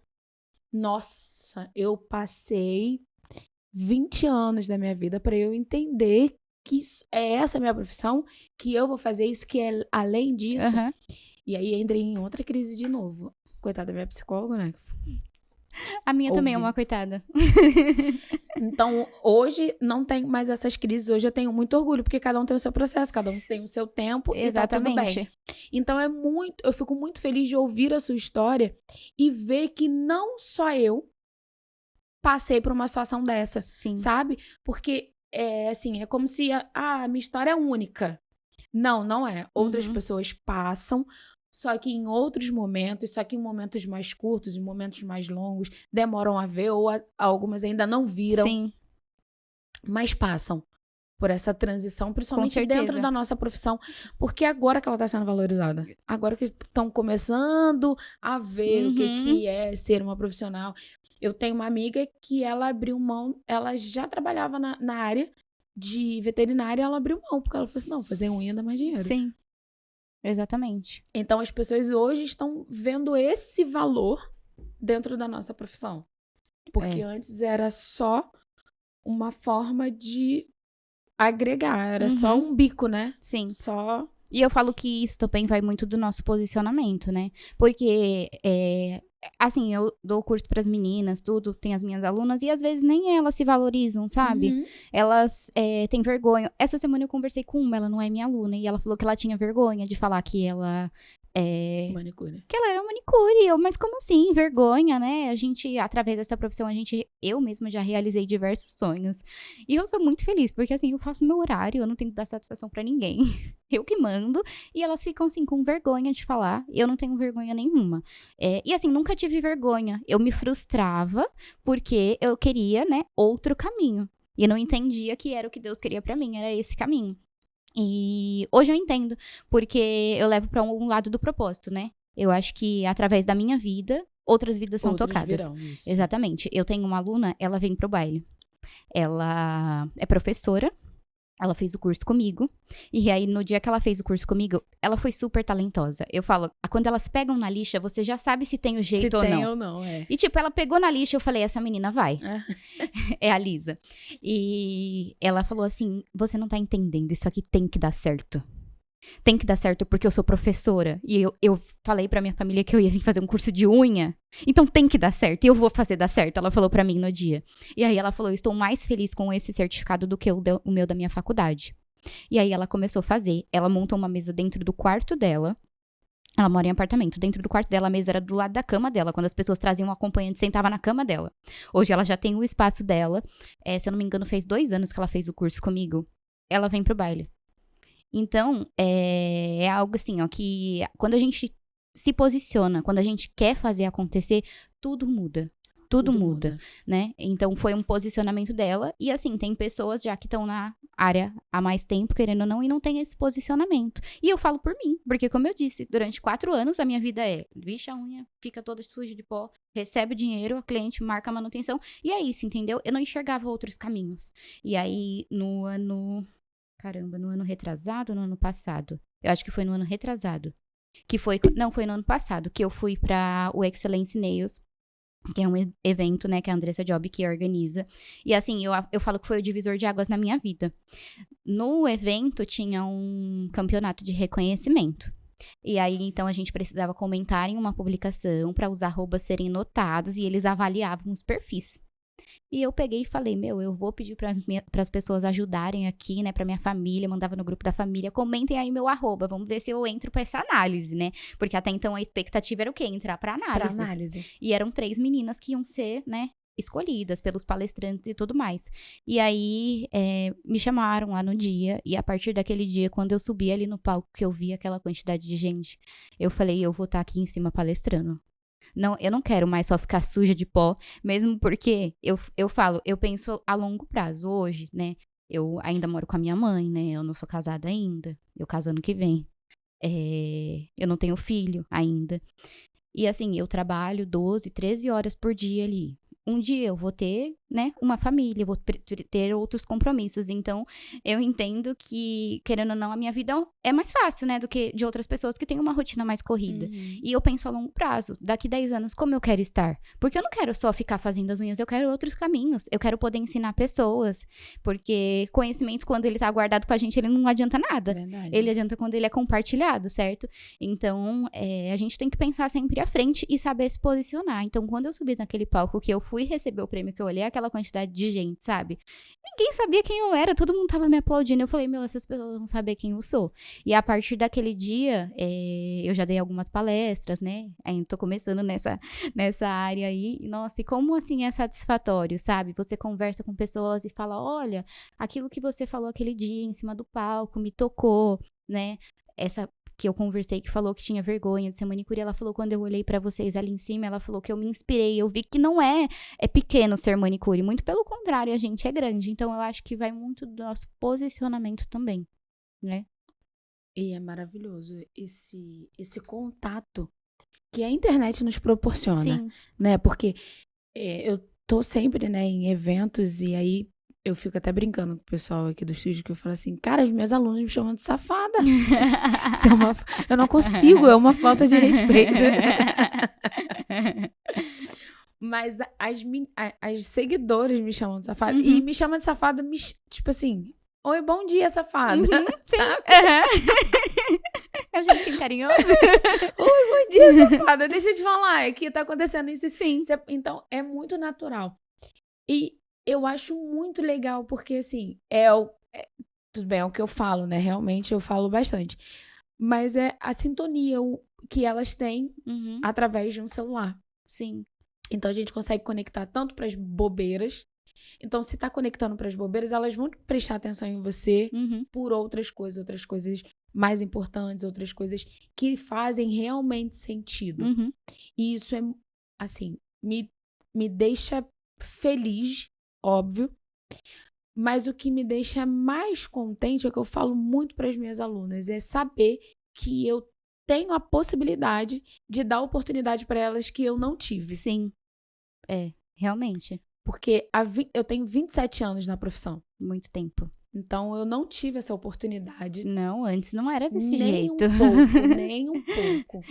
Nossa, eu passei 20 anos da minha vida pra eu entender que é essa a minha profissão, que eu vou fazer isso, que é além disso. E aí, entrei em outra crise de novo. Coitada da minha psicóloga, né? A minha também é uma coitada. Então, hoje não tem mais essas crises. Hoje eu tenho muito orgulho, porque cada um tem o seu processo, cada um tem o seu tempo. Exatamente. E tá tudo bem. Então, eu fico muito feliz de ouvir a sua história e ver que não só eu passei por uma situação dessa, sabe? Porque, é como se a minha história é única. Não, não é. Outras pessoas passam, só que em outros momentos, só que em momentos mais curtos, em momentos mais longos, demoram a ver, ou algumas ainda não viram. Sim. Mas passam por essa transição, principalmente dentro da nossa profissão, porque agora que ela está sendo valorizada. Agora que estão começando a ver o que é ser uma profissional. Eu tenho uma amiga que ela abriu mão, ela já trabalhava na área de veterinária, ela abriu mão, porque ela falou assim, não, fazer unha dá mais dinheiro. Sim. Exatamente. Então, as pessoas hoje estão vendo esse valor dentro da nossa profissão. Porque antes era só uma forma de agregar, era só um bico, né? Sim. Só... E eu falo que isso também vai muito do nosso posicionamento, né? Porque, assim, eu dou curso pras meninas, tudo, tem as minhas alunas, e às vezes nem elas se valorizam, sabe? Elas têm vergonha. Essa semana eu conversei com uma, ela não é minha aluna, e ela falou que ela tinha vergonha de falar que ela... manicure. Que ela era manicure. Mas como assim? Vergonha, né? A gente, através dessa profissão, eu mesma já realizei diversos sonhos. E eu sou muito feliz, porque assim, eu faço meu horário, eu não tenho que dar satisfação pra ninguém. Eu que mando. E elas ficam assim, com vergonha de falar. Eu não tenho vergonha nenhuma. E assim, nunca tive vergonha. Eu me frustrava, porque eu queria, né, outro caminho. E eu não entendia que era o que Deus queria pra mim, era esse caminho. E hoje eu entendo, porque eu levo pra um lado do propósito, né? Eu acho que através da minha vida, outras vidas são tocadas. Virão, isso. Exatamente. Eu tenho uma aluna, ela vem pro baile. Ela é professora, Ela fez o curso comigo. E aí, no dia que ela fez o curso comigo, ela foi super talentosa. Eu falo, quando elas pegam na lixa, você já sabe se tem o jeito ou não. Se tem ou não, é. E tipo, ela pegou na lixa, eu falei, essa menina vai. É. É a Lisa. E ela falou assim, você não tá entendendo, isso aqui tem que dar certo. Tem que dar certo porque eu sou professora. E eu falei pra minha família que eu ia vir fazer um curso de unha. Então tem que dar certo. E eu vou fazer dar certo. Ela falou pra mim no dia. E aí ela falou, estou mais feliz com esse certificado do que o meu da minha faculdade. E aí ela começou a fazer. Ela montou uma mesa dentro do quarto dela. Ela mora em apartamento. Dentro do quarto dela, a mesa era do lado da cama dela. Quando as pessoas traziam um acompanhante, sentava na cama dela. Hoje ela já tem o espaço dela. Se eu não me engano, fez 2 anos que ela fez o curso comigo. Ela vem pro baile. Então, é algo assim, ó, que quando a gente se posiciona, quando a gente quer fazer acontecer, tudo muda. Tudo muda, né? Então, foi um posicionamento dela. E, assim, tem pessoas já que estão na área há mais tempo, querendo ou não, e não tem esse posicionamento. E eu falo por mim, porque, como eu disse, durante 4 anos, a minha vida lixa a unha, fica toda suja de pó, recebe dinheiro, a cliente marca a manutenção. E é isso, entendeu? Eu não enxergava outros caminhos. E aí, no ano retrasado ou no ano passado? Eu acho que foi no ano retrasado. Não, foi no ano passado, que eu fui para o Excellence Nails, que é um evento, né, que a Andressa Job que organiza. E assim, eu falo que foi o divisor de águas na minha vida. No evento tinha um campeonato de reconhecimento. E aí, então, a gente precisava comentar em uma publicação para os arrobas serem notados e eles avaliavam os perfis. E eu peguei e falei, eu vou pedir para as pessoas ajudarem aqui, né, para minha família, mandava no grupo da família, comentem aí meu arroba, vamos ver se eu entro para essa análise, né, porque até então a expectativa era o quê? Entrar para análise. E eram 3 meninas que iam ser, né, escolhidas pelos palestrantes e tudo mais. E aí, me chamaram lá no dia, e a partir daquele dia, quando eu subi ali no palco, que eu vi aquela quantidade de gente, eu falei, eu vou estar aqui em cima palestrando. Não, eu não quero mais só ficar suja de pó, mesmo porque eu penso a longo prazo. Hoje, né, eu ainda moro com a minha mãe, né, eu não sou casada ainda, eu caso ano que vem. Eu não tenho filho ainda. E assim, eu trabalho 12, 13 horas por dia ali. Um dia eu vou ter, né, uma família, vou ter outros compromissos. Então, eu entendo que, querendo ou não, a minha vida é mais fácil, né, do que de outras pessoas que têm uma rotina mais corrida. E eu penso a longo prazo, daqui 10 anos, como eu quero estar? Porque eu não quero só ficar fazendo as unhas, eu quero outros caminhos. Eu quero poder ensinar pessoas. Porque conhecimento, quando ele tá guardado com a gente, ele não adianta nada. Verdade. Ele adianta quando ele é compartilhado, certo? Então, a gente tem que pensar sempre à frente e saber se posicionar. Então, quando eu subi naquele palco que eu fui receber o prêmio, que eu olhei aquela quantidade de gente, sabe? Ninguém sabia quem eu era, todo mundo tava me aplaudindo. Eu falei, essas pessoas vão saber quem eu sou. E a partir daquele dia, eu já dei algumas palestras, né? Ainda tô começando nessa área aí. Nossa, e como assim é satisfatório, sabe? Você conversa com pessoas e fala, olha, aquilo que você falou aquele dia em cima do palco me tocou, né? Essa que eu conversei, que falou que tinha vergonha de ser manicure, ela falou, quando eu olhei pra vocês ali em cima, ela falou que eu me inspirei, eu vi que não é pequeno ser manicure, muito pelo contrário, a gente é grande, então eu acho que vai muito do nosso posicionamento também, né? E é maravilhoso esse contato que a internet nos proporciona, Sim. né, porque eu tô sempre, né, em eventos e aí eu fico até brincando com o pessoal aqui do estúdio, que eu falo assim, cara, os meus alunos me chamam de safada. Eu não consigo, é uma falta de respeito. Mas as seguidoras me chamam de safada. E me chamam de safada, tipo assim, oi, bom dia, safada. Sabe? É um jeitinho carinhoso. Oi, bom dia, safada. Deixa eu te falar, aqui tá acontecendo isso. Sim. Então, é muito natural. E eu acho muito legal, porque assim, tudo bem, é o que eu falo, né? Realmente eu falo bastante. Mas é a sintonia que elas têm através de um celular. Sim. Então a gente consegue conectar tanto para as bobeiras. Então, se tá conectando para as bobeiras, elas vão prestar atenção em você por outras coisas mais importantes, outras coisas que fazem realmente sentido. E isso é, assim, me deixa feliz, óbvio, mas o que me deixa mais contente é que eu falo muito para as minhas alunas, é saber que eu tenho a possibilidade de dar oportunidade para elas que eu não tive. Sim, realmente. Porque eu tenho 27 anos na profissão. Muito tempo. Então, eu não tive essa oportunidade. Não, antes não era desse Nem jeito. um pouco, nem um pouco.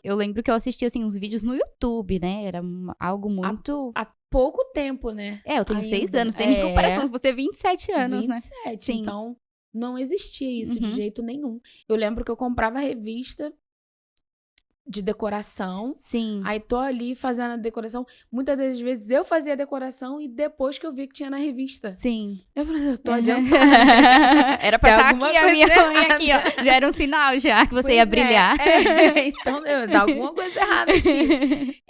Eu lembro que eu assistia, assim, uns vídeos no YouTube, né? Era algo muito... Há pouco tempo, né? Eu tenho 6 ainda. anos, tem nem comparação. Você 27 anos, né? 27, Sim. então não existia isso de Uhum. jeito nenhum. Eu lembro que eu comprava revista de decoração, Sim. aí tô ali fazendo a decoração. Muitas das vezes eu fazia a decoração e depois que eu vi que tinha na revista. Sim. Eu falei, eu tô adiantada. Era pra Tem estar alguma aqui, a coisa minha mãe errada. aqui, ó. Já era um sinal já que você Pois ia brilhar. Então, dá alguma coisa errada aqui.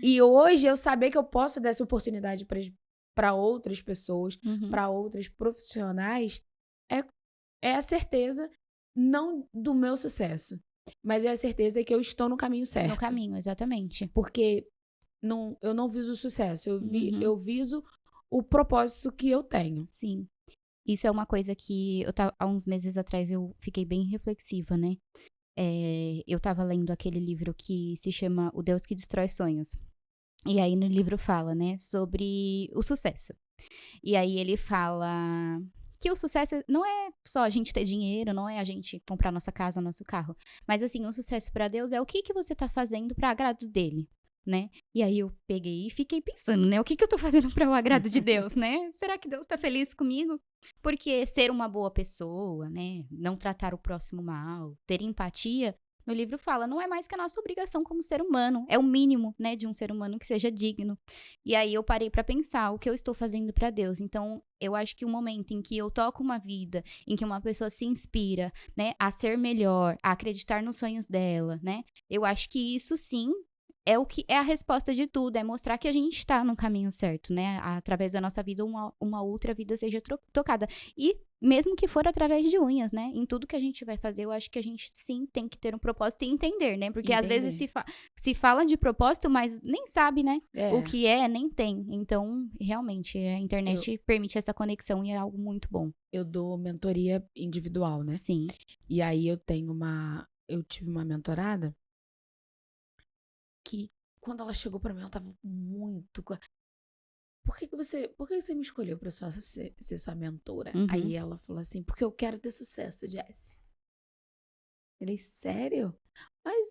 E hoje eu saber que eu posso dar essa oportunidade para outras pessoas, Uhum. para outras profissionais, é a certeza não do meu sucesso, mas é a certeza que eu estou no caminho certo. No caminho, exatamente. Porque eu não viso o sucesso, Uhum. eu viso o propósito que eu tenho. Sim. Isso é uma coisa que há uns meses atrás eu fiquei bem reflexiva, né? Eu tava lendo aquele livro que se chama O Deus que Destrói Sonhos. E aí no livro fala, né, sobre o sucesso. E aí ele fala que o sucesso não é só a gente ter dinheiro, não é a gente comprar nossa casa, nosso carro. Mas assim, o sucesso pra Deus é o que você tá fazendo pra agrado dele, né? E aí eu peguei e fiquei pensando, né? O que eu tô fazendo para o agrado de Deus, né? Será que Deus tá feliz comigo? Porque ser uma boa pessoa, né? Não tratar o próximo mal, ter empatia, no livro fala, não é mais que a nossa obrigação como ser humano. É o mínimo, né, de um ser humano que seja digno. E aí eu parei pra pensar o que eu estou fazendo pra Deus. Então, eu acho que o momento em que eu toco uma vida, em que uma pessoa se inspira, né, a ser melhor, a acreditar nos sonhos dela, né? Eu acho que isso sim é o que é a resposta de tudo, é mostrar que a gente está no caminho certo, né? Através da nossa vida, uma outra vida seja tocada. E mesmo que for através de unhas, né? Em tudo que a gente vai fazer, eu acho que a gente sim tem que ter um propósito e entender, né? Porque às vezes se fala de propósito, mas nem sabe, né? O que nem tem. Então, realmente, a internet permite essa conexão e é algo muito bom. Eu dou mentoria individual, né? Sim. E aí eu tive uma mentorada que quando ela chegou pra mim, ela tava muito... Por que você me escolheu pra ser sua mentora? Uhum. Aí ela falou assim, porque eu quero ter sucesso, Jessie. Eu falei, sério? Mas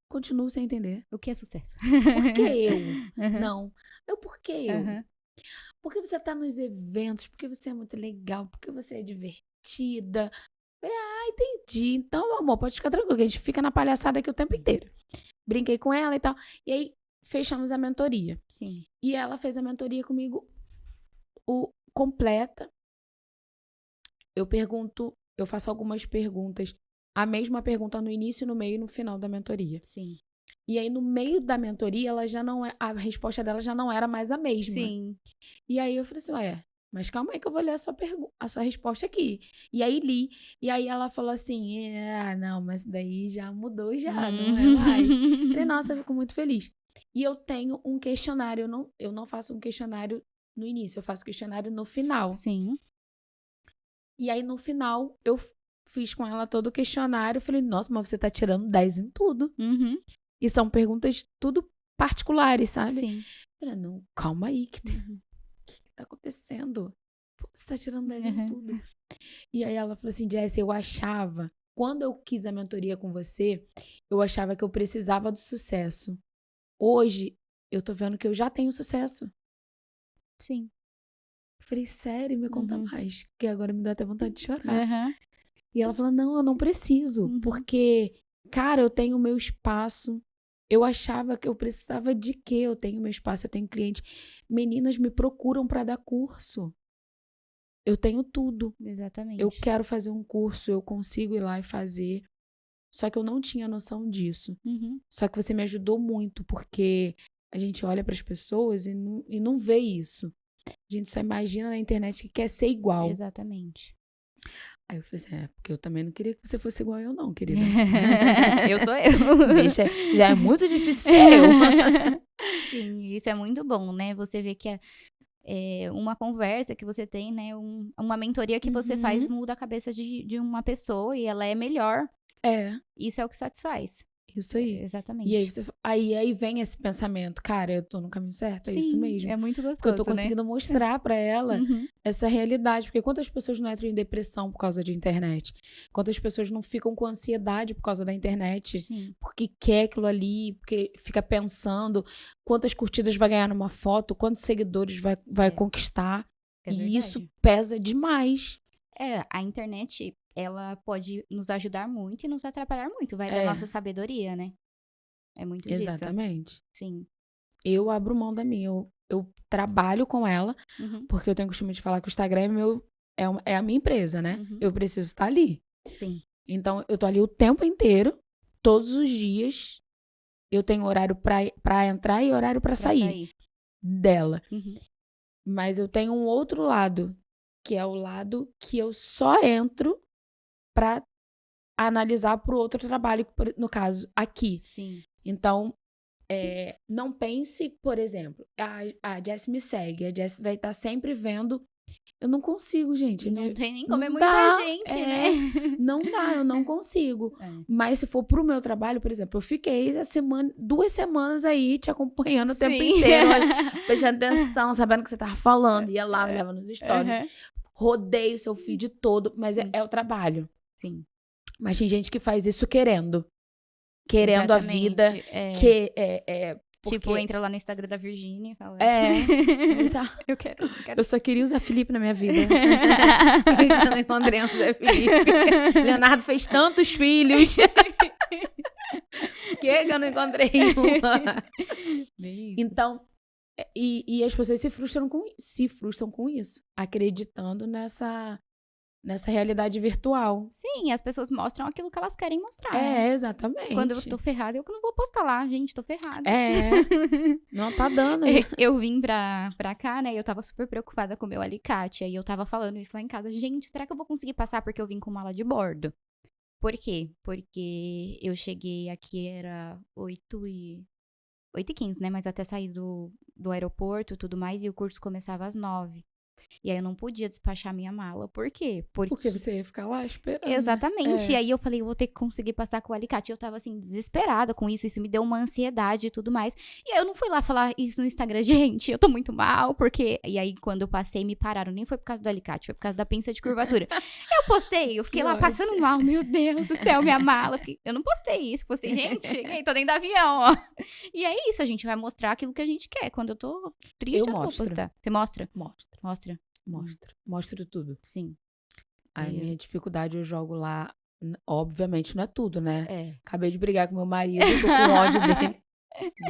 continuo sem entender. O que é sucesso? Por que eu? Uhum. Não. Por que eu? Uhum. Porque você tá nos eventos, porque você é muito legal, porque você é divertida. Eu falei, entendi. Então, amor, pode ficar tranquilo, que a gente fica na palhaçada aqui o tempo inteiro. Brinquei com ela e tal. E aí, fechamos a mentoria. Sim. E ela fez a mentoria comigo completa. Eu faço algumas perguntas. A mesma pergunta no início, no meio e no final da mentoria. Sim. E aí, no meio da mentoria, a resposta dela já não era mais a mesma. Sim. E aí, eu falei assim, mas calma aí que eu vou ler a sua resposta aqui. E aí, li. E aí, ela falou assim, não, mas daí já mudou já, não é mais. Eu falei, nossa, eu fico muito feliz. E eu tenho um questionário, eu não faço um questionário no início, eu faço questionário no final. Sim. E aí, no final, eu fiz com ela todo o questionário. Eu falei, nossa, mas você tá tirando 10 em tudo. Uhum. E são perguntas tudo particulares, sabe? Sim. Eu falei, não, calma aí, que tá acontecendo? Pô, você tá tirando 10 em tudo. E aí ela falou assim, Jessie, eu achava, quando eu quis a mentoria com você, eu achava que eu precisava do sucesso. Hoje, eu tô vendo que eu já tenho sucesso. Sim. Eu falei, sério? Me conta mais. Que agora me dá até vontade de chorar. Uhum. E ela falou, não, eu não preciso. Porque, cara, eu tenho o meu espaço. Eu achava que eu precisava de quê? Eu tenho meu espaço, eu tenho cliente. Meninas me procuram para dar curso. Eu tenho tudo. Exatamente. Eu quero fazer um curso, eu consigo ir lá e fazer. Só que eu não tinha noção disso. Só que você me ajudou muito, porque a gente olha para as pessoas e não vê isso. A gente só imagina na internet que quer ser igual. Exatamente. Aí eu falei assim, porque eu também não queria que você fosse igual eu não, querida. Eu sou eu. Já é muito difícil ser eu. Sim, isso é muito bom, né? Você vê que uma conversa que você tem, né? Uma mentoria que você faz muda a cabeça de uma pessoa e ela é melhor. É. Isso é o que satisfaz. Isso aí. Exatamente. E aí vem esse pensamento, cara, eu tô no caminho certo, é Sim, isso mesmo. é muito Porque eu gostoso, tô conseguindo mostrar pra ela essa realidade. Porque quantas pessoas não entram em depressão por causa de internet? Quantas pessoas não ficam com ansiedade por causa da internet? Sim. Porque quer aquilo ali, porque fica pensando quantas curtidas vai ganhar numa foto, quantos seguidores vai conquistar. É e verdade. isso pesa demais. A internet, ela pode nos ajudar muito e nos atrapalhar muito. Vai da nossa sabedoria, né? É muito disso. Exatamente. Sim. Eu abro mão da minha. Eu trabalho com ela, porque eu tenho o costume de falar que o Instagram é a minha empresa, né? Eu preciso estar ali. Sim. Então, eu tô ali o tempo inteiro, todos os dias. Eu tenho horário pra entrar e horário pra sair dela. Mas eu tenho um outro lado, que é o lado que eu só entro pra analisar pro outro trabalho, no caso, aqui. Sim. Então, não pense, por exemplo, a Jess me segue, a Jess vai estar sempre vendo. Eu não consigo, gente. Não tem nem como, é muita gente, né? Não dá, eu não consigo. Mas se for pro meu trabalho, por exemplo, eu fiquei 2 semanas aí te acompanhando o tempo inteiro, prestando atenção, sabendo o que você tava falando, ia lá, olhava nos stories, rodei o seu feed todo, mas é o trabalho. Sim. Mas tem gente que faz isso querendo a vida, Tipo, entra lá no Instagram da Virgínia e fala... eu quero. Eu só queria o Zé Felipe na minha vida. Eu não encontrei um Zé Felipe. Leonardo fez tantos filhos. Que eu não encontrei uma. Então, e as pessoas se frustram com isso. Acreditando nessa realidade virtual. Sim, as pessoas mostram aquilo que elas querem mostrar. Exatamente. Quando eu tô ferrada, eu não vou postar lá, gente, tô ferrada. Não tá dando. Eu vim pra cá, né, e eu tava super preocupada com o meu alicate. Aí eu tava falando isso lá em casa. Gente, será que eu vou conseguir passar? Porque eu vim com mala de bordo. Por quê? Porque eu cheguei aqui, era 8h15, né, mas até sair do aeroporto e tudo mais, e o curso começava às 9h. E aí eu não podia despachar minha mala. Por quê? Porque você ia ficar lá esperando. Exatamente. E aí eu falei, eu vou ter que conseguir passar com o alicate. Eu tava assim, desesperada com isso. Isso me deu uma ansiedade e tudo mais. E aí eu não fui lá falar isso no Instagram. Gente, eu tô muito mal, porque... E aí quando eu passei, me pararam. Nem foi por causa do alicate, foi por causa da pinça de curvatura. Eu postei, eu fiquei lá passando mal. Meu Deus do céu, minha mala. Eu não postei isso. Postei, gente, cheguei, tô dentro do avião, ó. E é isso, a gente vai mostrar aquilo que a gente quer. Quando eu tô triste, eu não vou postar. Você mostra? Mostra. Mostro tudo. Sim. A minha dificuldade eu jogo lá. Obviamente não é tudo, né? Acabei de brigar com meu marido, tô com ódio dele.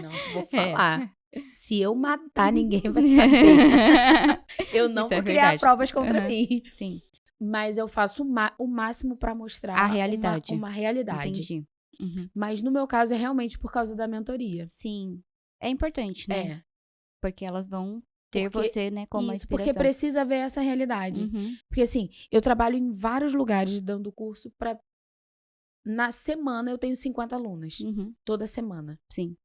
Não vou falar. Se eu matar, ninguém vai saber. Eu não vou criar provas contra mim. Sim. Mas eu faço o máximo pra mostrar a realidade. Uma realidade. Entendi. Mas no meu caso é realmente por causa da mentoria. Sim. É importante, né? Porque elas vão ter você, né, como isso, inspiração. porque precisa ver essa realidade. Porque assim, eu trabalho em vários lugares dando curso pra... Na semana eu tenho 50 alunas. Toda semana. Sim.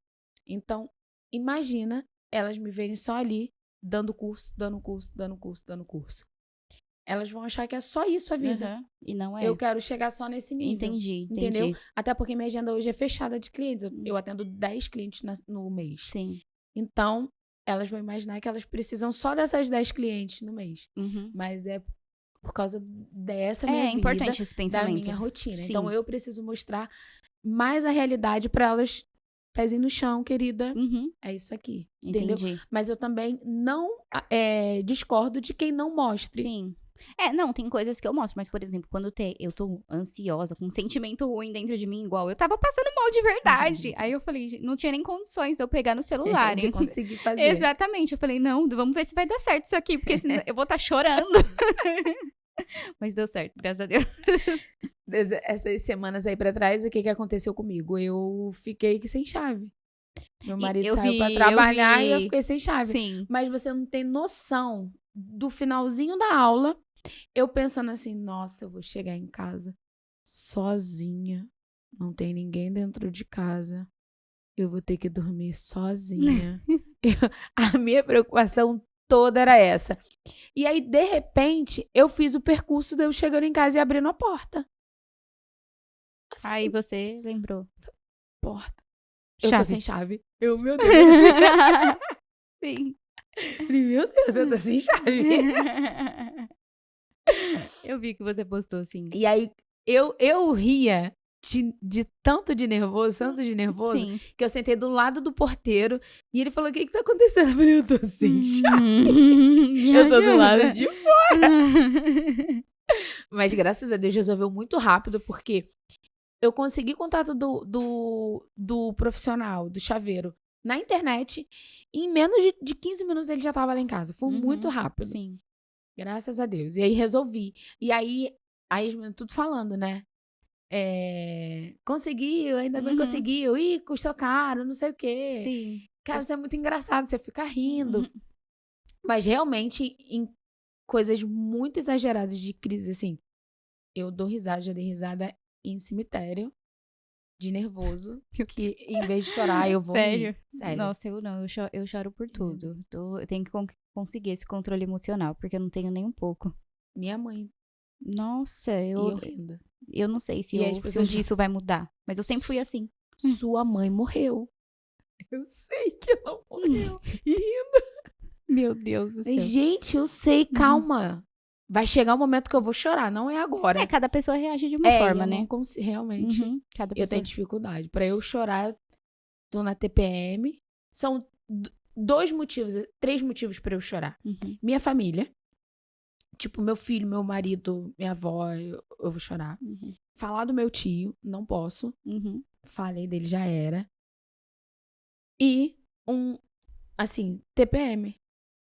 Então, imagina elas me verem só ali, dando curso. Elas vão achar que é só isso a vida. E não é. Eu quero chegar só nesse nível. Entendi. Entendeu? Até porque minha agenda hoje é fechada de clientes. Eu atendo 10 clientes no mês. Sim. Então, elas vão imaginar que elas precisam só dessas 10 clientes no mês. Mas é por causa dessa minha vida, importante esse pensamento. da minha rotina. Sim. Então, eu preciso mostrar mais a realidade para elas. Pezinho no chão, querida. É isso aqui. Entendeu? Mas eu também não discordo de quem não mostre. Sim. Não, tem coisas que eu mostro, mas, por exemplo, quando eu tô ansiosa, com um sentimento ruim dentro de mim, igual eu tava passando mal de verdade. Aí eu falei, não tinha nem condições de eu pegar no celular. De conseguir fazer. Exatamente. Eu falei, não, vamos ver se vai dar certo isso aqui, porque senão eu vou estar chorando. Mas deu certo, graças a Deus. Essas semanas aí pra trás, o que aconteceu comigo? Eu fiquei sem chave. Meu marido saiu pra trabalhar e eu fiquei sem chave. Sim. Mas você não tem noção do finalzinho da aula, eu pensando assim, nossa, eu vou chegar em casa sozinha, não tem ninguém dentro de casa, eu vou ter que dormir sozinha. A minha preocupação toda era essa. E aí, de repente, eu fiz o percurso de eu chegando em casa e abrindo a porta. Assim, aí você lembrou. porta. Eu Chave. tô sem chave. Meu Deus. Sim. Meu Deus, eu tô sem chave. Eu vi que você postou assim. E aí, eu ria de tanto de nervoso, Sim. que eu sentei do lado do porteiro e ele falou, o que tá acontecendo? Eu falei, eu tô sem chave. Eu tô do lado de fora. Mas graças a Deus resolveu muito rápido, porque eu consegui contato do profissional, do chaveiro, na internet. E em menos de 15 minutos ele já tava lá em casa. Foi muito rápido. Sim. Graças a Deus. E aí resolvi. E aí as meninas tudo falando, né? Conseguiu, ainda bem que conseguiu. Ih, custou caro, não sei o quê. Sim. Cara, isso é muito engraçado, você fica rindo. Mas realmente, em coisas muito exageradas de crise, assim, eu dou risada, já dei risada em cemitério, de nervoso, que em vez de chorar, eu vou rir. Sério. Nossa, eu não, eu choro por tudo. Eu tenho que conseguir esse controle emocional, porque eu não tenho nem um pouco. Minha mãe. Nossa, E eu rindo. Eu não sei se E as pessoas um dia isso vai mudar, mas eu sempre fui assim. Sua mãe morreu. Eu sei que ela morreu. E rindo. Meu Deus do céu. Gente, eu sei, calma. Vai chegar um momento que eu vou chorar, não é agora. Cada pessoa reage de uma forma, né? Realmente, Cada eu pessoa. tenho dificuldade. Pra eu chorar, eu tô na TPM. São 3 motivos pra eu chorar. Minha família. Tipo, meu filho, meu marido, minha avó, eu vou chorar. Falar do meu tio, não posso. Falei dele, já era. E TPM.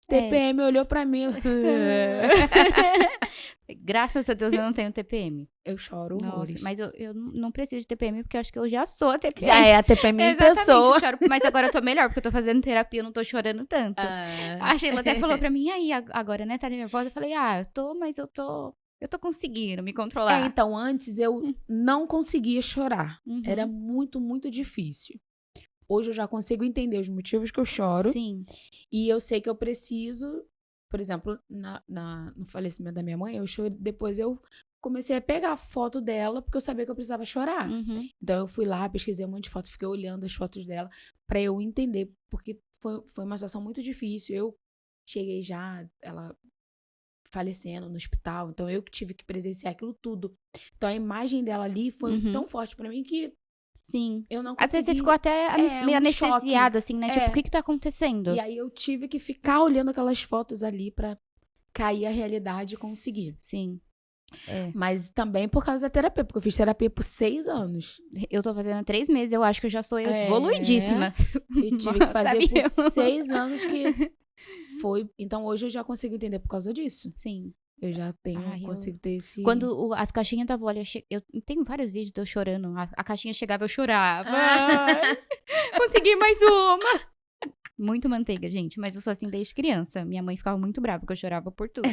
TPM olhou pra mim. Graças a Deus eu não tenho TPM. Eu choro horrores. Mas eu não preciso de TPM porque eu acho que eu já sou a TPM. Já é a TPM em pessoa. Eu choro, mas agora eu tô melhor porque eu tô fazendo terapia, eu não tô chorando tanto. A Sheila até falou pra mim, e aí, agora, né, tá nervosa? Eu falei, eu tô, mas eu tô conseguindo me controlar. Então, antes eu não conseguia chorar. Era muito, muito difícil. Hoje eu já consigo entender os motivos que eu choro. Sim. E eu sei que eu preciso, por exemplo, no falecimento da minha mãe, eu chorei, depois eu comecei a pegar a foto dela, porque eu sabia que eu precisava chorar. Então eu fui lá, pesquisei um monte de fotos, fiquei olhando as fotos dela pra eu entender, porque foi uma situação muito difícil. Eu cheguei já, ela falecendo no hospital, então eu que tive que presenciar aquilo tudo. Então a imagem dela ali foi tão forte pra mim que sim. eu não consegui. Às vezes você ficou até meio anestesiado, assim, né? Tipo, o que tá acontecendo? E aí eu tive que ficar olhando aquelas fotos ali pra cair a realidade e conseguir. Sim. Mas também por causa da terapia, porque eu fiz terapia por 6 anos. Eu tô fazendo 3 meses, eu acho que eu já sou evoluidíssima. E tive que fazer por 6 anos que foi. Então hoje eu já consigo entender por causa disso. Sim. Eu já consigo ter esse... Quando as caixinhas da avó, eu tenho vários vídeos de eu chorando. A caixinha chegava, eu chorava. Consegui mais uma! Muito manteiga, gente. Mas eu sou assim desde criança. Minha mãe ficava muito brava porque eu chorava por tudo.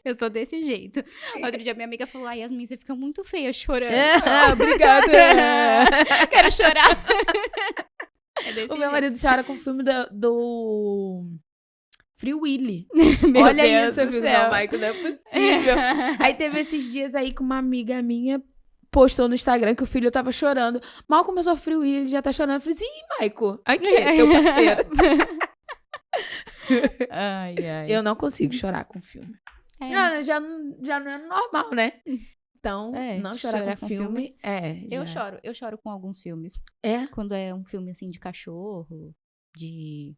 Eu sou desse jeito. Outro dia minha amiga falou, Yasmin, você fica muito feia chorando. Obrigada! Quero chorar. O meu marido chora com o filme do Free Willy. Olha Deus isso, eu fico, não, Michael, não é possível. Aí teve esses dias aí que uma amiga minha postou no Instagram que o filho tava chorando. Mal começou o Free Willy, ele já tá chorando. Eu falei, Michael, aqui, teu parceiro. Eu não consigo chorar com filme. Já não é normal, né? Então, não chorar com filme. Eu choro com alguns filmes. Quando é um filme assim de cachorro, de...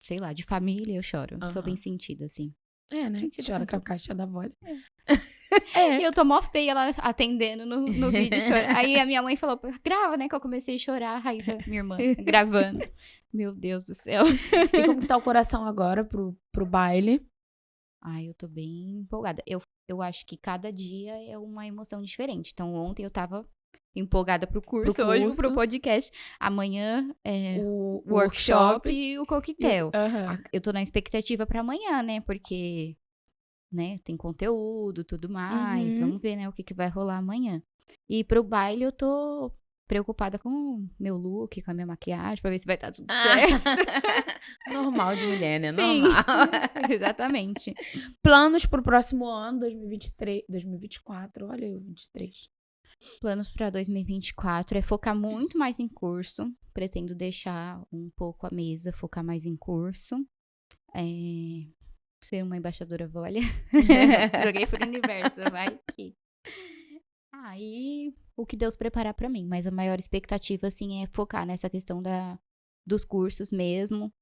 sei lá, de família, eu choro. Sou bem sentida, assim. Né? Chora com a caixa da avó. E eu tô mó feia lá atendendo no vídeo. Aí a minha mãe falou, grava, né? Que eu comecei a chorar. A Raíssa, minha irmã, gravando. Meu Deus do céu. E como que tá o coração agora pro baile? Eu tô bem empolgada. Eu acho que cada dia é uma emoção diferente. Então, ontem eu tava empolgada pro curso, hoje pro podcast. Amanhã é o workshop e o coquetel. Eu tô na expectativa pra amanhã, né? Porque, né, tem conteúdo, tudo mais. Vamos ver, né, o que vai rolar amanhã. E pro baile eu tô preocupada com o meu look, com a minha maquiagem, pra ver se vai estar tudo certo. Normal de mulher, né? Sim. Normal. Exatamente. Planos pro próximo ano, 2023, 2024, olha eu, 23. Planos para 2024 é focar muito mais em curso. Pretendo deixar um pouco a mesa, focar mais em curso. Ser uma embaixadora Volia. Joguei pro universo, vai que... E o que Deus preparar pra mim. Mas a maior expectativa, assim, é focar nessa questão dos cursos mesmo.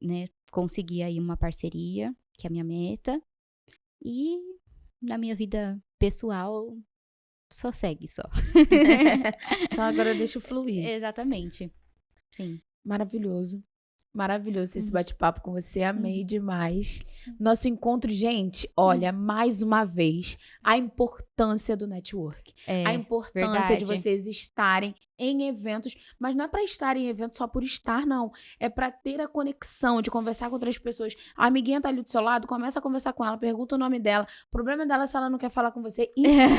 Né? Conseguir aí uma parceria, que é a minha meta. E na minha vida pessoal, só segue, só. Só agora deixa fluir. Exatamente. Sim. Maravilhoso. Maravilhoso esse bate-papo com você, amei demais. Nosso encontro, gente, olha, mais uma vez, a importância do network. A importância de vocês estarem em eventos, mas não é para estar em eventos só por estar, não. É para ter a conexão, de conversar com outras pessoas. A amiguinha tá ali do seu lado, começa a conversar com ela, pergunta o nome dela. O problema dela é se ela não quer falar com você, insiste,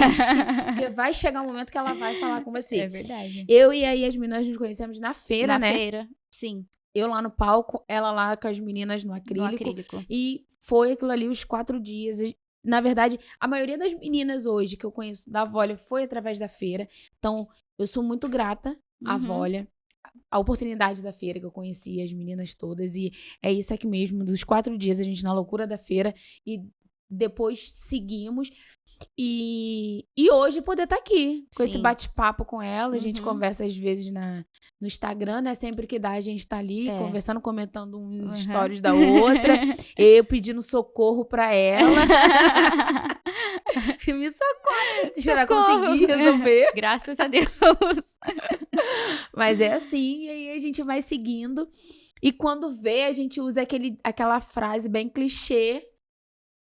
porque vai chegar um momento que ela vai falar com você. É verdade. Eu e a Yasmin, nós nos conhecemos na feira, né? Na feira, sim. Eu lá no palco, ela lá com as meninas no acrílico. E foi aquilo ali os 4 dias. Na verdade, a maioria das meninas hoje que eu conheço da Volia foi através da feira. Então, eu sou muito grata à Volia. A oportunidade da feira que eu conheci as meninas todas. E é isso aqui mesmo, dos 4 dias a gente na loucura da feira. E depois seguimos. E hoje poder estar aqui com esse bate-papo com ela. A gente conversa às vezes no Instagram, né? Sempre que dá, a gente tá ali conversando, comentando uns stories da outra. Eu pedindo socorro pra ela. Me socorre. Se chorar, consegui resolver. Graças a Deus. Mas é assim, e aí a gente vai seguindo. E quando vê, a gente usa aquela frase bem clichê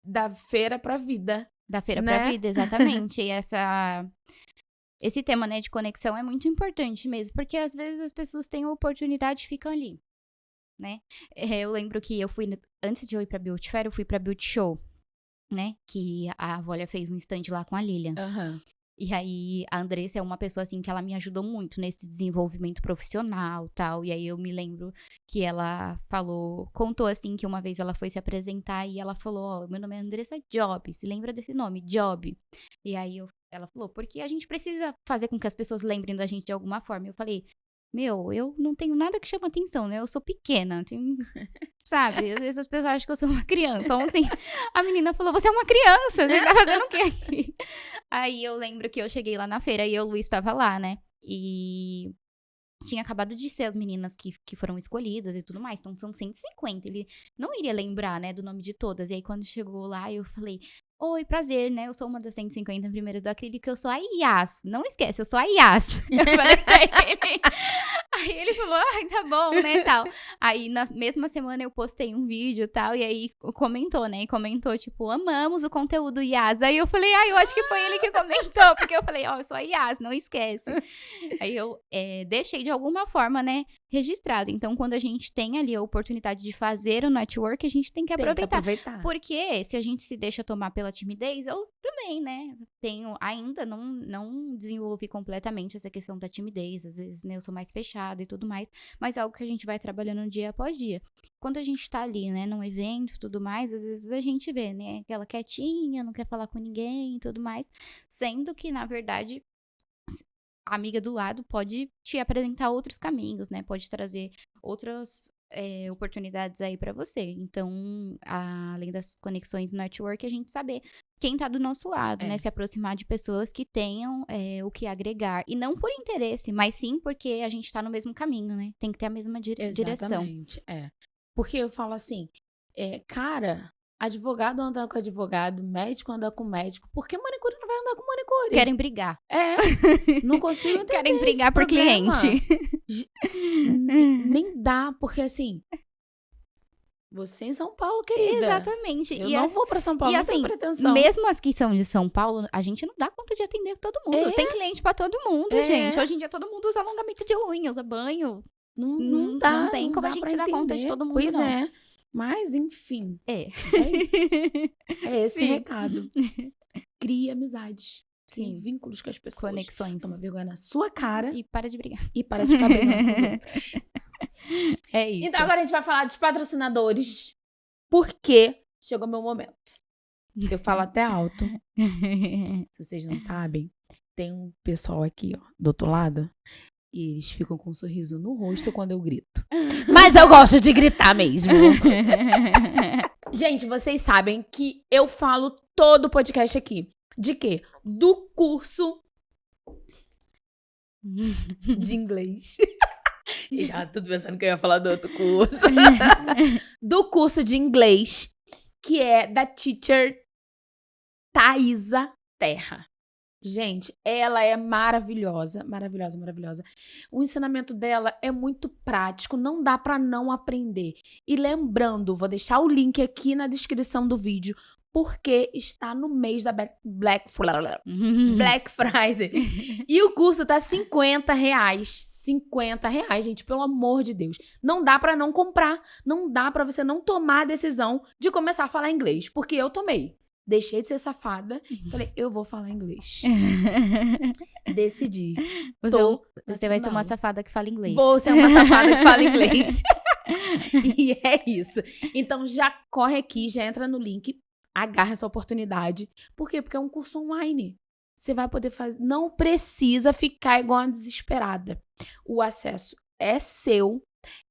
da feira pra vida. Da feira pra vida, exatamente. E esse tema, né, de conexão é muito importante mesmo, porque às vezes as pessoas têm a oportunidade e ficam ali, né? Eu lembro que eu fui, antes de eu ir pra Beauty Fair, eu fui pra Beauty Show, né? Que a Volia fez um stand lá com a Lilian. E aí, a Andressa é uma pessoa, assim, que ela me ajudou muito nesse desenvolvimento profissional, tal. E aí, eu me lembro que ela contou, assim, que uma vez ela foi se apresentar e ela falou, meu nome é Andressa Job, se lembra desse nome? Job. E aí, ela falou, porque a gente precisa fazer com que as pessoas lembrem da gente de alguma forma. Eu falei, eu não tenho nada que chama atenção, né? Eu sou pequena, sabe? Às vezes as pessoas acham que eu sou uma criança. Ontem a menina falou, você é uma criança, você tá fazendo o quê aqui? Aí eu lembro que eu cheguei lá na feira e o Luiz estava lá, né? E tinha acabado de ser as meninas que foram escolhidas e tudo mais. Então são 150. Ele não iria lembrar, né, do nome de todas. E aí quando chegou lá, eu falei, oi, prazer, né? Eu sou uma das 150 primeiras do acrílico, eu sou a Yas. Não esquece, eu sou a Yas. Eu falei pra ele. Aí ele falou, tá bom, né, tal. Aí, na mesma semana, eu postei um vídeo e tal, e aí comentou, né? E comentou, tipo, amamos o conteúdo Yas. Aí eu falei, eu acho que foi ele que comentou, porque eu falei, eu sou a Yas, não esquece. Aí eu deixei de alguma forma, né, registrado. Então, quando a gente tem ali a oportunidade de fazer o network, a gente tem que aproveitar. Porque se a gente se deixa tomar pela timidez, eu também, né, ainda não desenvolvi completamente essa questão da timidez, às vezes, né, eu sou mais fechada e tudo mais, mas é algo que a gente vai trabalhando dia após dia. Quando a gente tá ali, né, num evento e tudo mais, às vezes a gente vê, né, aquela quietinha, não quer falar com ninguém e tudo mais, sendo que, na verdade, a amiga do lado pode te apresentar outros caminhos, né, pode trazer outras oportunidades aí pra você. Então, além das conexões no network, a gente saber quem tá do nosso lado, né? Se aproximar de pessoas que tenham o que agregar. E não por interesse, mas sim porque a gente tá no mesmo caminho, né? Tem que ter a mesma direção. Exatamente, Porque eu falo assim, cara, advogado anda com advogado, médico anda com médico. Por que manicure não vai andar com manicure? Querem brigar. Não consigo entender. Querem brigar por cliente. Nem dá, porque assim, você em São Paulo, querida. Exatamente. Eu não vou pra São Paulo, não tenho pretensão. Mesmo as que são de São Paulo, a gente não dá conta de atender todo mundo. Tem cliente pra todo mundo, gente. Hoje em dia todo mundo usa alongamento de unha, usa banho. Não dá. Não tem como a gente dar conta de todo mundo, pois não. É. Mas, enfim. É isso. É esse o recado. Crie amizades. Crie vínculos com as pessoas. Conexões. Toma vergonha na sua cara. E para de brigar. E para de ficar brigando com os outros. É isso. Então, agora a gente vai falar dos patrocinadores. Porque chegou meu momento. Eu falo até alto. Se vocês não sabem, tem um pessoal aqui, ó, do outro lado, e eles ficam com um sorriso no rosto quando eu grito. Mas eu gosto de gritar mesmo. Gente, vocês sabem que eu falo todo o podcast aqui. De quê? Do curso de inglês. E já tudo pensando que eu ia falar do outro curso. Do curso de inglês, que é da teacher Thaisa Terra. Gente, ela é maravilhosa, maravilhosa, maravilhosa. O ensinamento dela é muito prático, não dá pra não aprender. E lembrando, vou deixar o link aqui na descrição do vídeo, porque está no mês da Black Friday. E o curso tá R$50. R$50, gente, pelo amor de Deus. Não dá pra não comprar, não dá pra você não tomar a decisão de começar a falar inglês, porque eu tomei. Deixei de ser safada. Falei, eu vou falar inglês. Decidi. Você vai ser uma safada que fala inglês. Vou ser uma safada que fala inglês. E é isso. Então, já corre aqui, já entra no link. Agarra essa oportunidade. Por quê? Porque é um curso online. Você vai poder fazer. Não precisa ficar igual uma desesperada. O acesso é seu.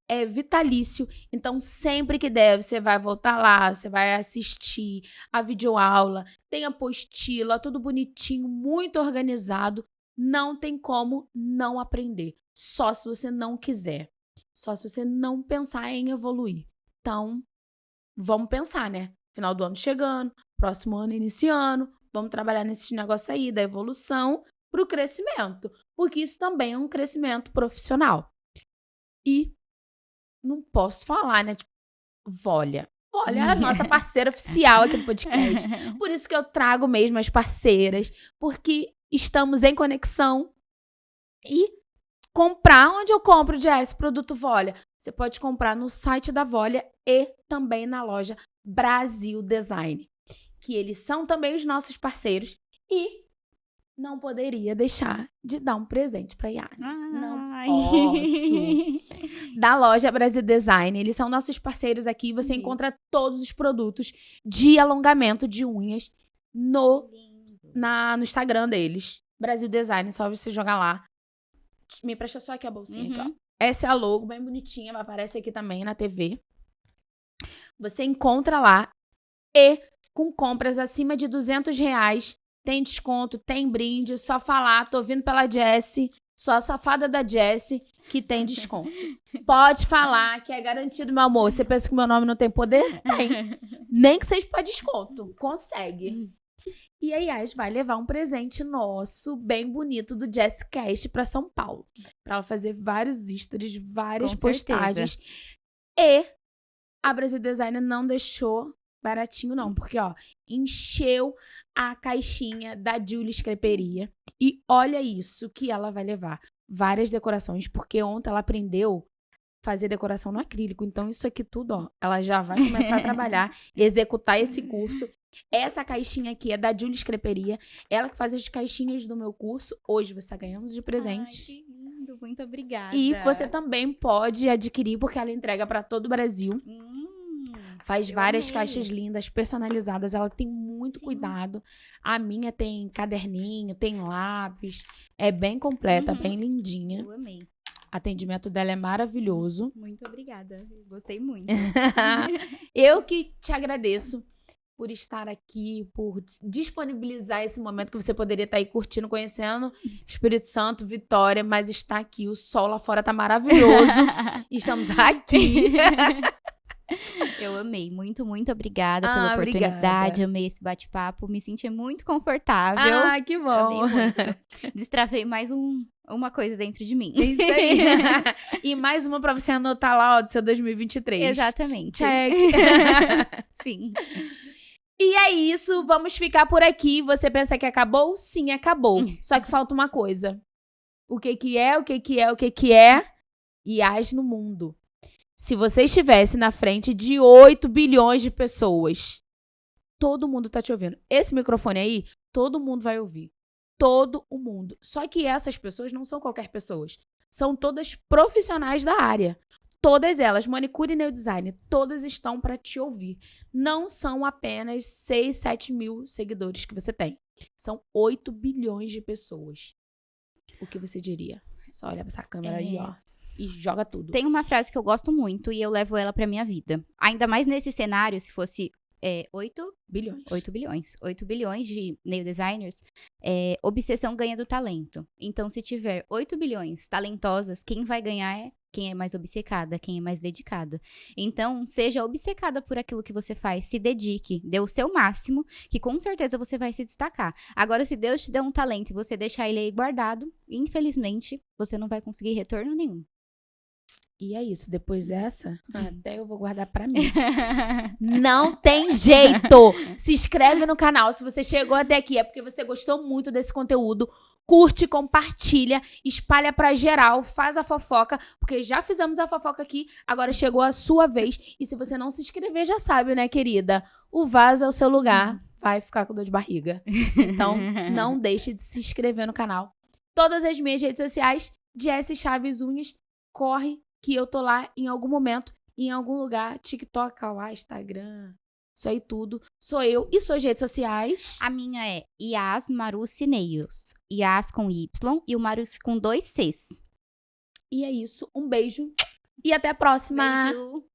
É vitalício, então sempre que der, você vai voltar lá, você vai assistir a videoaula, tem apostila, tudo bonitinho, muito organizado, não tem como não aprender, só se você não quiser, só se você não pensar em evoluir. Então, vamos pensar, né? Final do ano chegando, próximo ano iniciando, vamos trabalhar nesses negócios aí da evolução para o crescimento, porque isso também é um crescimento profissional. E não posso falar, né? Tipo, Volia é a nossa parceira oficial aqui do podcast. Por isso que eu trago mesmo as parceiras, porque estamos em conexão. E comprar onde eu compro, Jess, produto Volia. Você pode comprar no site da Volia e também na loja Brasil Design, que eles são também os nossos parceiros. E não poderia deixar de dar um presente pra Yara. Não posso. Da loja Brasil Design. Eles são nossos parceiros aqui. Você encontra todos os produtos de alongamento de unhas no Instagram deles. Brasil Design, só você jogar lá. Me presta só aqui a bolsinha. Aqui, ó. Essa é a logo, bem bonitinha. Aparece aqui também na TV. Você encontra lá. E com compras acima de R$200, tem desconto, tem brinde, só falar, tô vindo pela Jessie, sou a safada da Jessie, que tem desconto. Pode falar que é garantido, meu amor. Você pensa que meu nome não tem poder? Tem. Nem que seja pra desconto. Consegue. E a Yas vai levar um presente nosso, bem bonito, do JessiCast pra São Paulo. Pra ela fazer vários stories, várias postagens. E a Brasil Design não deixou baratinho, não. Porque, ó, encheu a caixinha da Julie Creperia. E olha isso que ela vai levar. Várias decorações, porque ontem ela aprendeu a fazer decoração no acrílico. Então, isso aqui tudo, ó, ela já vai começar a trabalhar e executar esse curso. Essa caixinha aqui é da Julie Creperia. Ela que faz as caixinhas do meu curso. Hoje você tá ganhando de presente. Ai, que lindo. Muito obrigada. E você também pode adquirir, porque ela entrega pra todo o Brasil. Faz várias caixas lindas, personalizadas. Ela tem muito cuidado. A minha tem caderninho, tem lápis. É bem completa, bem lindinha. Eu amei. O atendimento dela é maravilhoso. Muito obrigada. Gostei muito. Eu que te agradeço por estar aqui, por disponibilizar esse momento que você poderia estar aí curtindo, conhecendo Espírito Santo, Vitória, mas está aqui. O sol lá fora tá maravilhoso. Estamos aqui. Eu amei. Muito, muito obrigada pela oportunidade. Obrigada. Amei esse bate-papo. Me senti muito confortável. Ah, que bom. Amei muito. Destravei mais uma coisa dentro de mim. Isso aí. E mais uma pra você anotar lá, ó, do seu 2023. Exatamente. Check. Sim. E é isso. Vamos ficar por aqui. Você pensa que acabou? Sim, acabou. Só que falta uma coisa. O que que é? Yas no mundo. Se você estivesse na frente de 8 bilhões de pessoas, todo mundo tá te ouvindo. Esse microfone aí, todo mundo vai ouvir. Todo o mundo. Só que essas pessoas não são qualquer pessoas. São todas profissionais da área. Todas elas, manicure e nail design, todas estão para te ouvir. Não são apenas 6, 7 mil seguidores que você tem. São 8 bilhões de pessoas. O que você diria? Só olha pra essa câmera aí, ó. E joga tudo. Tem uma frase que eu gosto muito e eu levo ela pra minha vida. Ainda mais nesse cenário, se fosse 8 bilhões. 8 bilhões. 8 bilhões de nail designers. Obsessão ganha do talento. Então, se tiver 8 bilhões talentosas, quem vai ganhar é quem é mais obcecada, quem é mais dedicada. Então, seja obcecada por aquilo que você faz, se dedique, dê o seu máximo, que com certeza você vai se destacar. Agora, se Deus te der um talento e você deixar ele aí guardado, infelizmente, você não vai conseguir retorno nenhum. E é isso, depois dessa, até eu vou guardar pra mim. Não tem jeito! Se inscreve no canal, se você chegou até aqui, é porque você gostou muito desse conteúdo. Curte, compartilha, espalha pra geral, faz a fofoca, porque já fizemos a fofoca aqui, agora chegou a sua vez. E se você não se inscrever, já sabe, né, querida? O vaso é o seu lugar, vai ficar com dor de barriga. Então, não deixe de se inscrever no canal. Todas as minhas redes sociais, Jessie Chaves Unhas, corre que eu tô lá em algum momento, em algum lugar, TikTok, Kawaii, Instagram, isso aí tudo. Sou eu e suas redes sociais. A minha é Yas Marucci Nails. Yas com Y e o Marucci com 2 Cs. E é isso. Um beijo e até a próxima. Beijo.